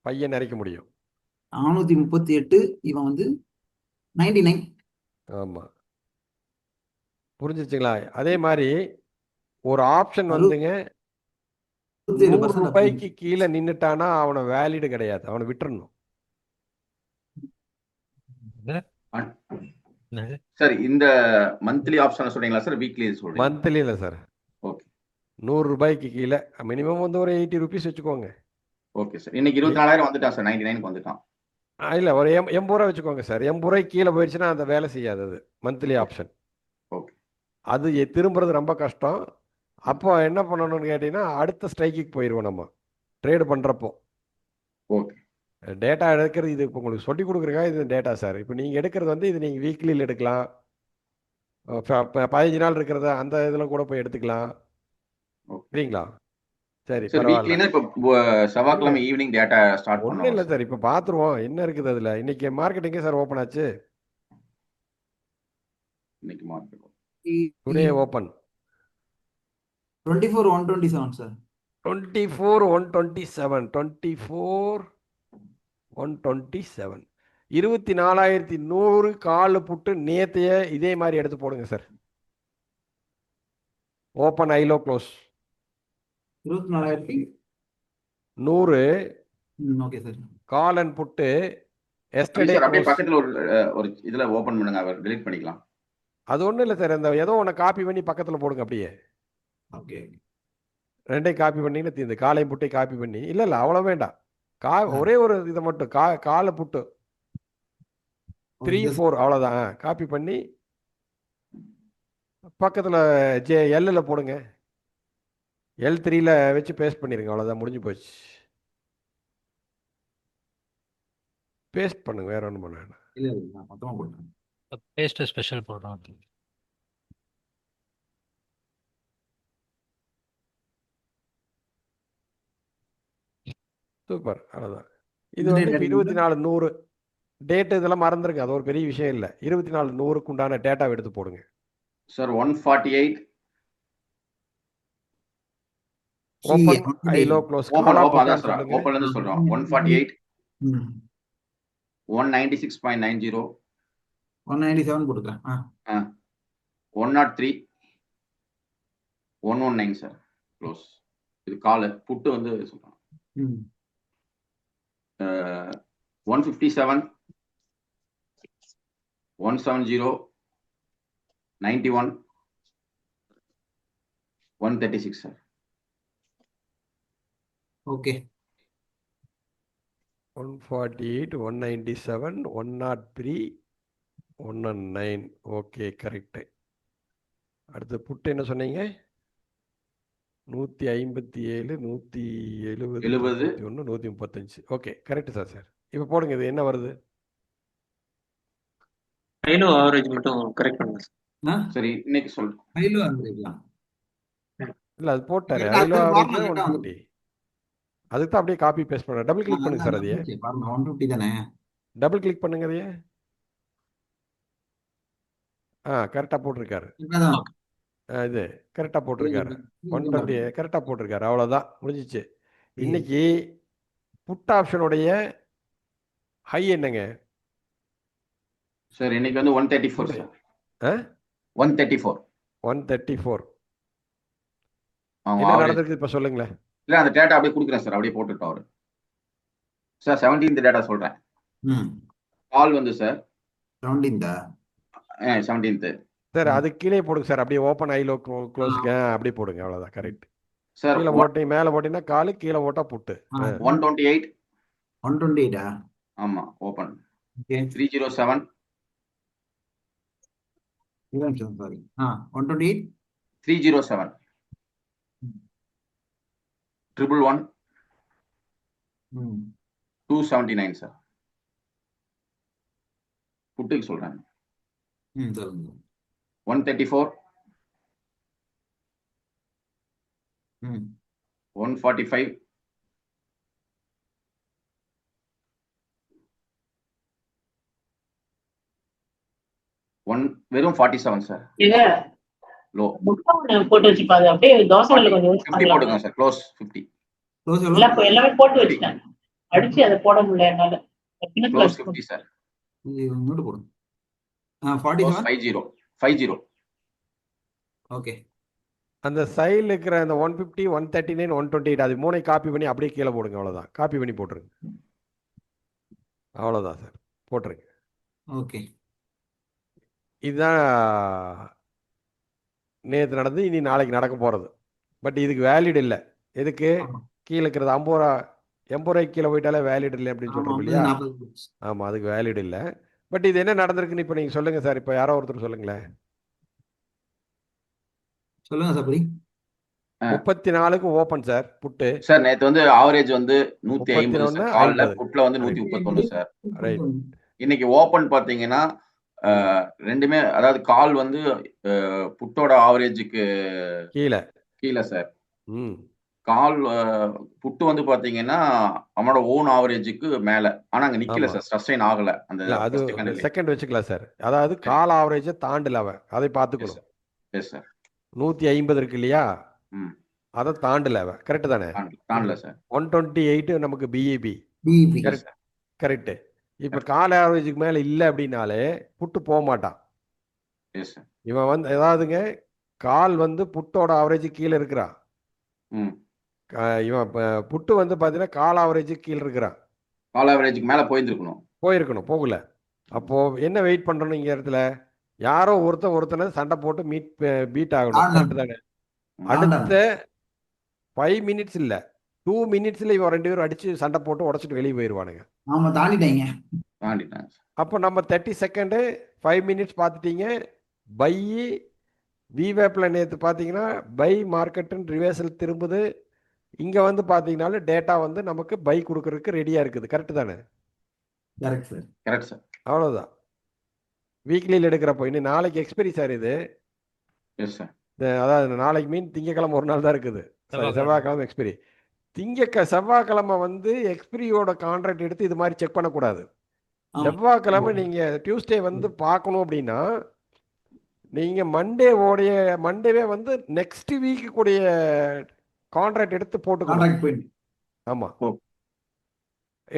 பையன் நிறைக்க முடியும். 438, இவன் வந்து 99. ஆமாம், புரிஞ்சிச்சுங்களா? அதே மாதிரி ஒரு ஆப்ஷன் வந்துங்க 100 ரூபாய்க்கு கீழே நின்றுட்டானா அவனை வேலிடு கிடையாது, அவனை விட்டுறணும். சார் இந்த மந்த்லி ஆப்ஷன் சொல்றீங்களா சார்? வீக்லி சொல்றீங்க? மந்த்லி இல்லை சார். ஓகே. 100 ரூபாய்க்கு கீழே மினிமம் வந்து ஒரு 80 ருபீஸ் வச்சுக்கோங்க. Okay sir. இன்னைக்கு 24,000 வந்துட்டான் சார். 99க்கு வந்துட்டான். இல்லை, ஒரு 80 ரூபா வச்சுக்கோங்க சார். 80 ரூபாய்க்கு கீழே போயிடுச்சுன்னா அந்த வேலை செய்யாது, அது மந்த்லி ஆப்ஷன். ஓகே. அது திரும்புறது ரொம்ப கஷ்டம். அப்போ என்ன பண்ணணும்னு கேட்டிங்கன்னா, அடுத்த ஸ்ட்ரைக்குக்கு போயிடுவோம் நம்ம ட்ரேடு பண்ணுறப்போ. ஓகே. டேட்டா எடுக்கிறது இது இப்போ உங்களுக்கு சொல்லி கொடுக்குறக்காக இது டேட்டா சார். இப்போ நீங்கள் எடுக்கிறது வந்து இது நீங்கள் வீக்லியில் எடுக்கலாம், 15 நாள் இருக்கிறத அந்த இதில் கூட போய் எடுத்துக்கலாம். சரிங்களா? சரி, பரவாயில்ல. இப்போ செவ்வாய்க்கிழமை ஈவினிங் டேட்டா ஸ்டார்ட் ஒன்றும் இல்லை சார். இப்போ பார்த்துருவோம் என்ன இருக்குது அதில். இன்னைக்கு மார்க்கெட் எங்கே சார் ஓப்பன் ஆச்சு? இன்னைக்கு market today open 24,127 sir. 24,127. 24,127. 24,100 call put நேத்தைய இதே மாதிரி எடுத்து போடுங்க sir. Open high low close 24,100. Okay sir. Call and put yesterday அப்படியே பக்கத்துல ஒரு இதுல ஓபன் பண்ணுங்க, அவர் delete பண்ணிக்கலாம். அது ஒண்ணும் இல்லை சார். அந்த ஏதோ ஒன்று காப்பி பண்ணி பக்கத்துல போடுங்க அப்படியே. ஓகே. ரெண்டையும் காப்பி பண்ணீங்கன்னா தீர்ந்து. காலையும் புட்டை காப்பி பண்ணி இல்லை அவ்வளோ வேண்டாம். ஒரே ஒரு இதை மட்டும் காலை புட்டு 3, 4 அவ்வளோதான். காப்பி பண்ணி பக்கத்தில் எல்லில் போடுங்க. L3ல வச்சு பேஸ்ட் பண்ணிடுங்க. அவ்வளோதான், முடிஞ்சு போச்சு. பேஸ்ட் பண்ணுங்க, வேற ஒன்றும் பண்ண வேண்டாம். இல்லை நான் மொத்தமாக போட்டேன். பேஸ்ட் ஸ்பெஷல் போடுறோம். சூப்பர், அவ்வளோதான். இது வந்து இப்போ 24,100 டேட்டு இதெல்லாம் மறந்துருங்க, அது ஒரு பெரிய விஷயம் இல்லை. 24,100க்கு உண்டான டேட்டாவை எடுத்து போடுங்க சார். 148 ஓப்பன் ஐ லோ க்ளோஸ் ஓப்பன்ல இருந்து சொல்றோம். 148 196.90 197 கொடுக்குறேன். 103 119 சார் க்ளோஸ். இது கால் புட்டு வந்து சொல்றோம். 157 170 91 136 சார். ஓகே. 148 197 103 109. Okay, correct. அடுத்து புட்டு என்ன சொன்னீங்க? 157, 170, 70 131, 135. Okay, correct sir. சார் இப்போ போடுங்க, இது என்ன வருது? ஹைலோ ஆவரேஜ் மட்டும் கரெக்ட் பண்ணுங்க சார். சரி இன்னைக்கு சொல்றேன். ஹைலோ ஆவரேஜா? இல்லை, அது போட்டாரு. கரெக்டா ஹைலோ அது ஆவரேஜ் பாருங்க, கரெக்டா 150. அதுக்கு தான் அப்படியே காப்பி பேஸ்ட் பண்ணுறேன். டபுள் கிளிக் பண்ணுங்க சார். அதையே பாருங்க 150 தானே? டபுள் கிளிக் பண்ணுங்க அதையே. கரெக்டாக போட்டிருக்காரு. இங்கதான். இது கரெக்டாக போட்டிருக்காரு. 120 கரெக்டாக போட்டிருக்காரு. அவ்வளோதான், முடிஞ்சிச்சு. இன்னைக்கு புட் ஆப்ஷனுடைய ஹை என்னங்க சார் இன்னைக்கு வந்து 134 சார். 134. 134. அவங்க என்ன average. நடந்திருக்கு இப்போ சொல்லுங்களேன். இல்ல அந்த டேட்டா அப்படியே கொடுக்குறேன் சார், அப்படியே போட்டுட்டோம் அவரு. சார் 17th டேட்டா சொல்றேன். கால் வந்து சார் 17th 17th. சார் அது கீழே போடுங்க சார். அப்படியே ஓப்பன் ஐலோ க்ளோஸ்க்கு அப்படியே போடுங்க. அவ்வளோதான், கரெக்ட். சார் கீழே போட்டி மேலே போட்டிங்கன்னா காலு, கீழே போட்டா புட்டு. 128. 128 ஆமா ஓபன். 307. சாரி 128 307. 111. 279 சார். புட்டுக்கு சொல்றேன். சொல்லுங்க. 134. 145. 1 வெறும் 47 சார். இத லோ முட்டை ஒண்ணு போட்டு வச்சுப்பாங்க, அப்படியே தோசைல கொஞ்சம் யூஸ் 50 போடுங்க பண்ணலாம். சார். க்ளோஸ் 50. இல்ல இப்ப எல்லாமே போட்டு வச்சுட்டேன், அடிச்சு அதை போட முடியல என்னால. Close 50 sir. நோட் போடுங்க. க்ளோஸ் 47. 50. ஓகே. அந்த சைடில் இருக்கிற அந்த 150, 139, 128 அது மூணை காப்பி பண்ணி அப்படியே கீழே போடுங்க. அவ்வளோதான், காப்பி பண்ணி போட்டுருங்க. அவ்வளோதான் சார், போட்டுருங்க. ஓகே. இதுதான் நேற்று நடந்து, இனி நாளைக்கு நடக்க போகிறது. பட் இதுக்கு வேலிட் இல்லை. எதுக்கு? கீழே இருக்கிறது 50 ரூபா, 80 ரூபாய்க்கு கீழே போயிட்டாலே வேலிட் இல்லை அப்படின்னு சொல்கிறோம் இல்லையா? ஆமாம், அதுக்கு வேலிட் இல்லை. பட் இது என்ன நடந்திருக்குன்னு இப்போ நீங்கள் சொல்லுங்கள் சார். இப்போ யாரோ ஒருத்தர் சொல்லுங்களேன். சொல்லுங்க சார். 34க்கு ஓப்பன் சார் புட்டு. சார் நேத்து வந்து ஆவரேஜ் வந்து 150 சார். கால்ல புட்ல வந்து 131 சார். ரைட். இன்னைக்கு ஓபன் பாத்தீங்கன்னா ரெண்டுமே, அதாவது கால் வந்து புட்டோட ஆவரேஜுக்கு கீழே சார். கால் புட்டு வந்து பாத்தீங்கன்னா அவனோட ஓன் ஆவரேஜுக்கு மேல. ஆனா அங்க நிக்கல சார், சஸ்டைன் ஆகல. அந்த அது செகண்ட் வச்சுக்கலாம் சார். அதாவது கால் ஆவரேஜை தாண்டல அவன், அதை பார்த்துக்கணும். Yes sir. 150 இருக்கு இல்லையா, அதை தாண்டல அவன். கரெக்ட் தானே? தாண்டல சார். 128 நமக்கு பிஏபி. கரெக்ட். இப்ப கால் ஆவரேஜுக்கு மேல இல்லை அப்படின்னாலே புட்டு போக மாட்டான். இவன் வந்து ஏதாவதுங்க கால் வந்து புட்டோட ஆவரேஜ் கீழே இருக்கிறான். இவன் புட்டு வந்து பாத்தீங்கன்னா கால் ஆவரேஜ் கீழே இருக்கிறான். கால் ஆவரேஜுக்கு மேல போயிருக்கணும், போகல. அப்போ என்ன வெயிட் பண்றோம் இங்க இடத்துல? யாரோ ஒருத்தனை சண்டை போட்டு பீட் ஆகணும். கரெக்ட் தானே? அடுத்த 5 மினிட்ஸ் இல்ல 2 மினிட்ஸ்ல இவன் 2 பேரும் அடிச்சு சண்டை போட்டு உடச்சிட்டு வெளியே போயிருவானுங்க. அப்போ நம்ம 30 செகண்டு 5 மினிட்ஸ் பார்த்துட்டீங்க. பை விவேப்ல நேற்று பார்த்தீங்கன்னா பை மார்க்கெட்டுன்னு ரிவர்சல் திரும்புது. இங்கே வந்து பார்த்தீங்கன்னாலும் டேட்டா வந்து நமக்கு பை கொடுக்கறதுக்கு ரெடியாக இருக்குது. கரெக்டு தானே? Correct sir. அவ்வளோதான். வீக்லியில் எடுக்கிறப்போ இன்னும் நாளைக்கு எக்ஸ்பைரி சார் இது. அதாவது நாளைக்கு மீன் திங்கக்கிழமை ஒரு நாள் தான் இருக்குது. செவ்வாய்க்கிழமை எக்ஸ்பைரி. செவ்வாய்க்கிழமை வந்து எக்ஸ்பிரியோட கான்ட்ராக்ட் எடுத்து இது மாதிரி செக் பண்ணக்கூடாது. செவ்வாய்க்கிழமை நீங்கள் டியூஸ்டே வந்து பார்க்கணும் அப்படின்னா நீங்கள் மண்டேவே வந்து நெக்ஸ்ட் வீக்கு கூடிய கான்ட்ராக்ட் எடுத்து போட்டுக்கணும். ஆமாம்,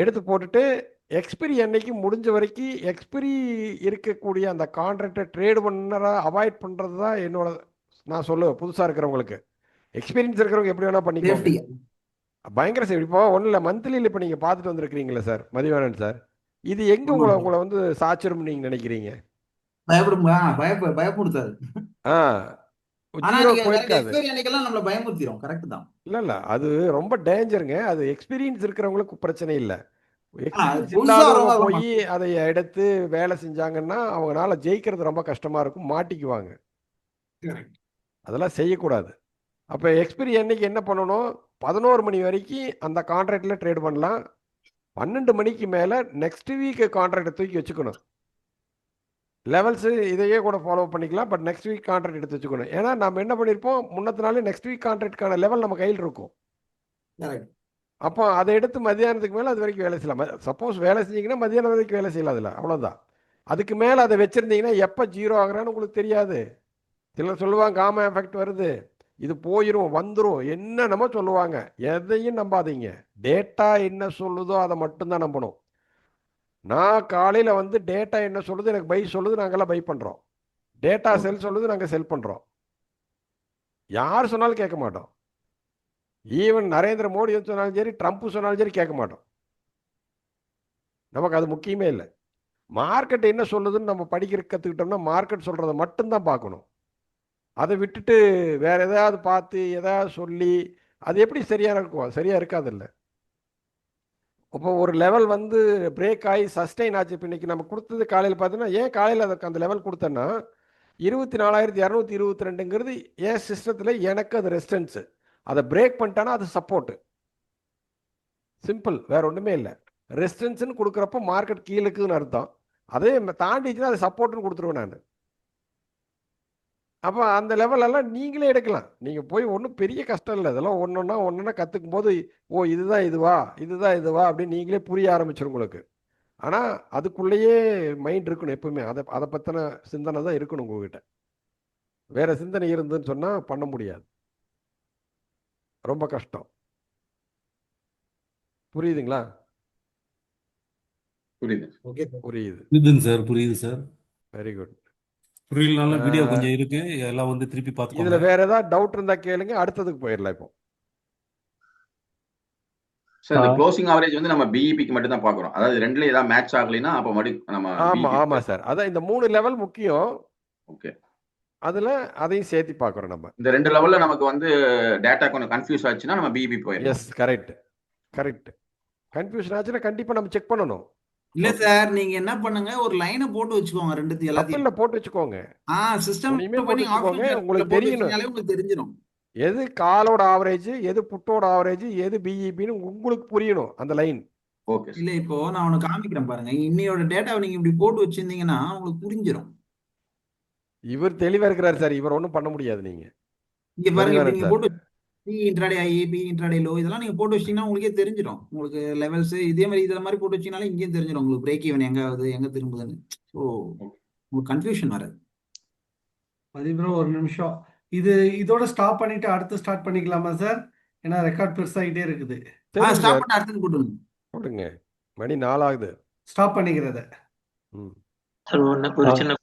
எடுத்து போட்டுட்டு எக்ஸ்பிரி அன்னைக்கு முடிஞ்ச வரைக்கும் எக்ஸ்பிரி இருக்கக்கூடிய அந்த கான்ட்ராக்டை ட்ரேடு பண்ண அவாய்ட் பண்ணுறது தான் என்னோட நான் சொல்லுவேன். புதுசாக இருக்கிறவங்களுக்கு, எக்ஸ்பீரியன்ஸ் இருக்கிறவங்க எப்படி வேணால் பண்ணிக்கோங்க. பயங்கர சேஃப்டி. இப்போ ஒன்றும் இல்லை, மந்த்லியில் இப்போ நீங்கள் பார்த்துட்டு வந்திருக்கிறீங்களே சார் மதிவானன் சார், இது எங்கே உங்களை வந்து சாச்சிரும் நீங்கள் நினைக்கிறீங்க? பயப்படுத்தாது. இல்ல இல்ல, அது ரொம்ப டேஞ்சருங்க. அது எக்ஸ்பீரியன்ஸ் இருக்கிறவங்களுக்கு பிரச்சனை இல்லை. எக்ஸ்பீரியன்ஸ் இல்லாதவங்க போய் அதை எடுத்து வேலை செஞ்சாங்கன்னா அவங்களால ஜெயிக்கிறது ரொம்ப கஷ்டமா இருக்கும், மாட்டிக்குவாங்க. அதெல்லாம் செய்யக்கூடாது. அப்போ எக்ஸ்பிரி அன்னைக்கு என்ன பண்ணணும், 11 மணி வரைக்கும் அந்த கான்ட்ராக்டில் ட்ரேட் பண்ணலாம். 12 மணிக்கு மேலே நெக்ஸ்ட் வீக் கான்ட்ராக்டை தூக்கி வச்சுக்கணும். லெவல்ஸு இதையே கூட ஃபாலோ பண்ணிக்கலாம், பட் நெக்ஸ்ட் வீக் கான்ட்ராக்ட் எடுத்து வச்சுக்கணும். ஏன்னா நம்ம என்ன பண்ணியிருப்போம், முன்னத்தினாலே நெக்ஸ்ட் வீக் கான்ட்ராக்டுக்கான லெவல் நம்ம கையில் இருக்கும். அப்போ அதை எடுத்து மத்தியானத்துக்கு மேலே அது வரைக்கும் வேலை செய்யலாம். சப்போஸ் வேலை செஞ்சீங்கன்னா மத்தியானம் வரைக்கும் வேலை செய்யலாம், அதில் அவ்வளோதான். அதுக்கு மேலே அதை வச்சுருந்தீங்கன்னா எப்போ ஜீரோ ஆகுறான்னு உங்களுக்கு தெரியாது. சிலர் சொல்லுவாங்க காமா எஃபெக்ட் வருது, இது போயிடும் வந்துடும் என்னென்னமோ சொல்லுவாங்க. எதையும் நம்பாதீங்க. டேட்டா என்ன சொல்லுதோ அதை மட்டும்தான் நம்பணும். நான் காலையில் வந்து டேட்டா என்ன சொல்லுது, எனக்கு பை சொல்லுது, நாங்கள்லாம் பை பண்ணுறோம். டேட்டா செல் சொல்லுது, நாங்கள் செல் பண்ணுறோம். யார் சொன்னாலும் கேட்க மாட்டோம். ஈவன் நரேந்திர மோடி சொன்னாலும் சரி, ட்ரம்ப் சொன்னாலும் சரி கேட்க மாட்டோம். நமக்கு அது முக்கியமே இல்லை. மார்க்கெட் என்ன சொல்லுதுன்னு நம்ம படிக்கிற கற்றுக்கிட்டோம்னா மார்க்கெட் சொல்கிறத மட்டும்தான் பார்க்கணும். அதை விட்டுட்டு வேற எதாவது பார்த்து எதாவது சொல்லி அது எப்படி சரியாக இருக்கும்? சரியாக இருக்காதில்ல. இப்போ ஒரு லெவல் வந்து பிரேக் ஆகி சஸ்டெயின் ஆச்சு. இப்போ இன்றைக்கி நம்ம கொடுத்தது காலையில் பார்த்தீங்கன்னா, ஏன் காலையில் அதுக்கு அந்த லெவல் கொடுத்தேன்னா 24,222ங்கிறது என் சிஸ்டத்தில் எனக்கு அது ரெசிஸ்டன்ஸு. அதை பிரேக் பண்ணிட்டானா அது சப்போர்ட்டு. சிம்பிள், வேற ஒன்றுமே இல்லை. ரெசிஸ்டன்ஸ்னு கொடுக்குறப்போ மார்க்கெட் கீழேக்குன்னு அர்த்தம். அதே தாண்டிச்சுன்னா அது சப்போர்ட்டுன்னு கொடுத்துருவேன் நான். அப்போ அந்த லெவலெல்லாம் நீங்களே எடுக்கலாம். நீங்கள் போய் ஒன்றும் பெரிய கஷ்டம் இல்லை. இதெல்லாம் ஒன்றொன்னா கற்றுக்கும் போது ஓ இதுதான் இதுவா இதுதான் இதுவா அப்படின்னு நீங்களே புரிய ஆரம்பிச்சிடும் உங்களுக்கு. ஆனால் அதுக்குள்ளேயே மைண்ட் இருக்கணும் எப்பவுமே. அதை பற்றின சிந்தனை தான் இருக்கணும் உங்ககிட்ட. வேற சிந்தனை இருந்துன்னு சொன்னால் பண்ண முடியாது, ரொம்ப கஷ்டம். புரியுதுங்களா? புரியுது. புரியுது. புரியுதுங்க சார், புரியுது சார். Very good. புரியலனாலும் வீடியோ கொஞ்சம் இருக்கு, எல்லாம் வந்து திருப்பி பார்த்துக்கோங்க. இதில் வேற ஏதாவது டவுட் இருந்தால் கேளுங்க, அடுத்ததுக்கு போயிடலாம். இப்போ சார் இந்த க்ளோசிங் ஆவரேஜ் வந்து நம்ம பிஇபிக்கு மட்டும் தான் பார்க்குறோம். அதாவது ரெண்டுல ஏதாவது மேட்ச் ஆகலைன்னா அப்போ மறுபடியும் நம்ம ஆமாம் சார், அதான் இந்த 3 லெவல் முக்கியம். ஓகே, அதில் அதையும் சேர்த்து பார்க்குறோம் நம்ம. இந்த 2 லெவலில் நமக்கு வந்து டேட்டா கொஞ்சம் கன்ஃபியூஸ் ஆச்சுன்னா நம்ம பிஇபி போயிடலாம். S, correct. கன்ஃபியூஷன் ஆச்சுன்னா கண்டிப்பாக நம்ம செக் பண்ணணும். இல்ல சார், நீங்க என்ன பண்ணுங்க, ஒரு லைனை போட்டு வச்சுக்கோங்க ரெண்டுத்தையும் எல்லாத்தையும். கப்பலில் போட்டு வச்சுக்கோங்க. சிஸ்டம் போட்டு வச்சுக்கோங்க. உங்களுக்கு தெரியணும் உங்களுக்கு தெரிஞ்சிடும் எது காலோட ஆவரேஜ், எது புட்டோட ஆவரேஜ், எது பிஇபின்னு உங்களுக்கு புரியணும் அந்த லைன். ஓகே. இல்ல இப்போ நான் உனக்கு காமிக்கிறேன் பாருங்க. இன்னையோட டேட்டாவை நீங்க இப்படி போட்டு வச்சிருந்தீங்கன்னா உங்களுக்கு புரிஞ்சிடும். இவர் தெளிவா இருக்கிறார் சார், இவர் ஒன்றும் பண்ண முடியாது. நீங்க இங்க பாருங்க, தெளிவா இப்படி நீங்க சார். போட்டு பி இன்ட்ராடே ஐ, பி இன்ட்ராடே லோ இதெல்லாம் நீங்க போட்டு வச்சீங்கன்னா உங்களுக்கே தெரிஞ்சிடும். உங்களுக்கு லெவல்ஸ் இதே மாதிரி இதில் மாதிரி போட்டு வச்சீங்கனாலும் இங்கேயும் தெரிஞ்சிடும் உங்களுக்கு பிரேக் ஈவன் எங்க ஆகுது எங்க திரும்புதுன்னு. ஸோ உங்களுக்கு கன்ஃபியூஷன் வராது. பதிப்ரோ ஒரு நிமிஷம், இதோட ஸ்டாப் பண்ணிட்டு அடுத்து ஸ்டார்ட் பண்ணிக்கலாமா சார்? ஏன்னா ரெக்கார்ட் பெருசாகிட்டே இருக்குது. ஸ்டாப் பண்ண அடுத்தது போடுங்க, மணி 4 ஆகுது. ஸ்டாப் பண்ணிக்கிறத சார் ஒரு சின்ன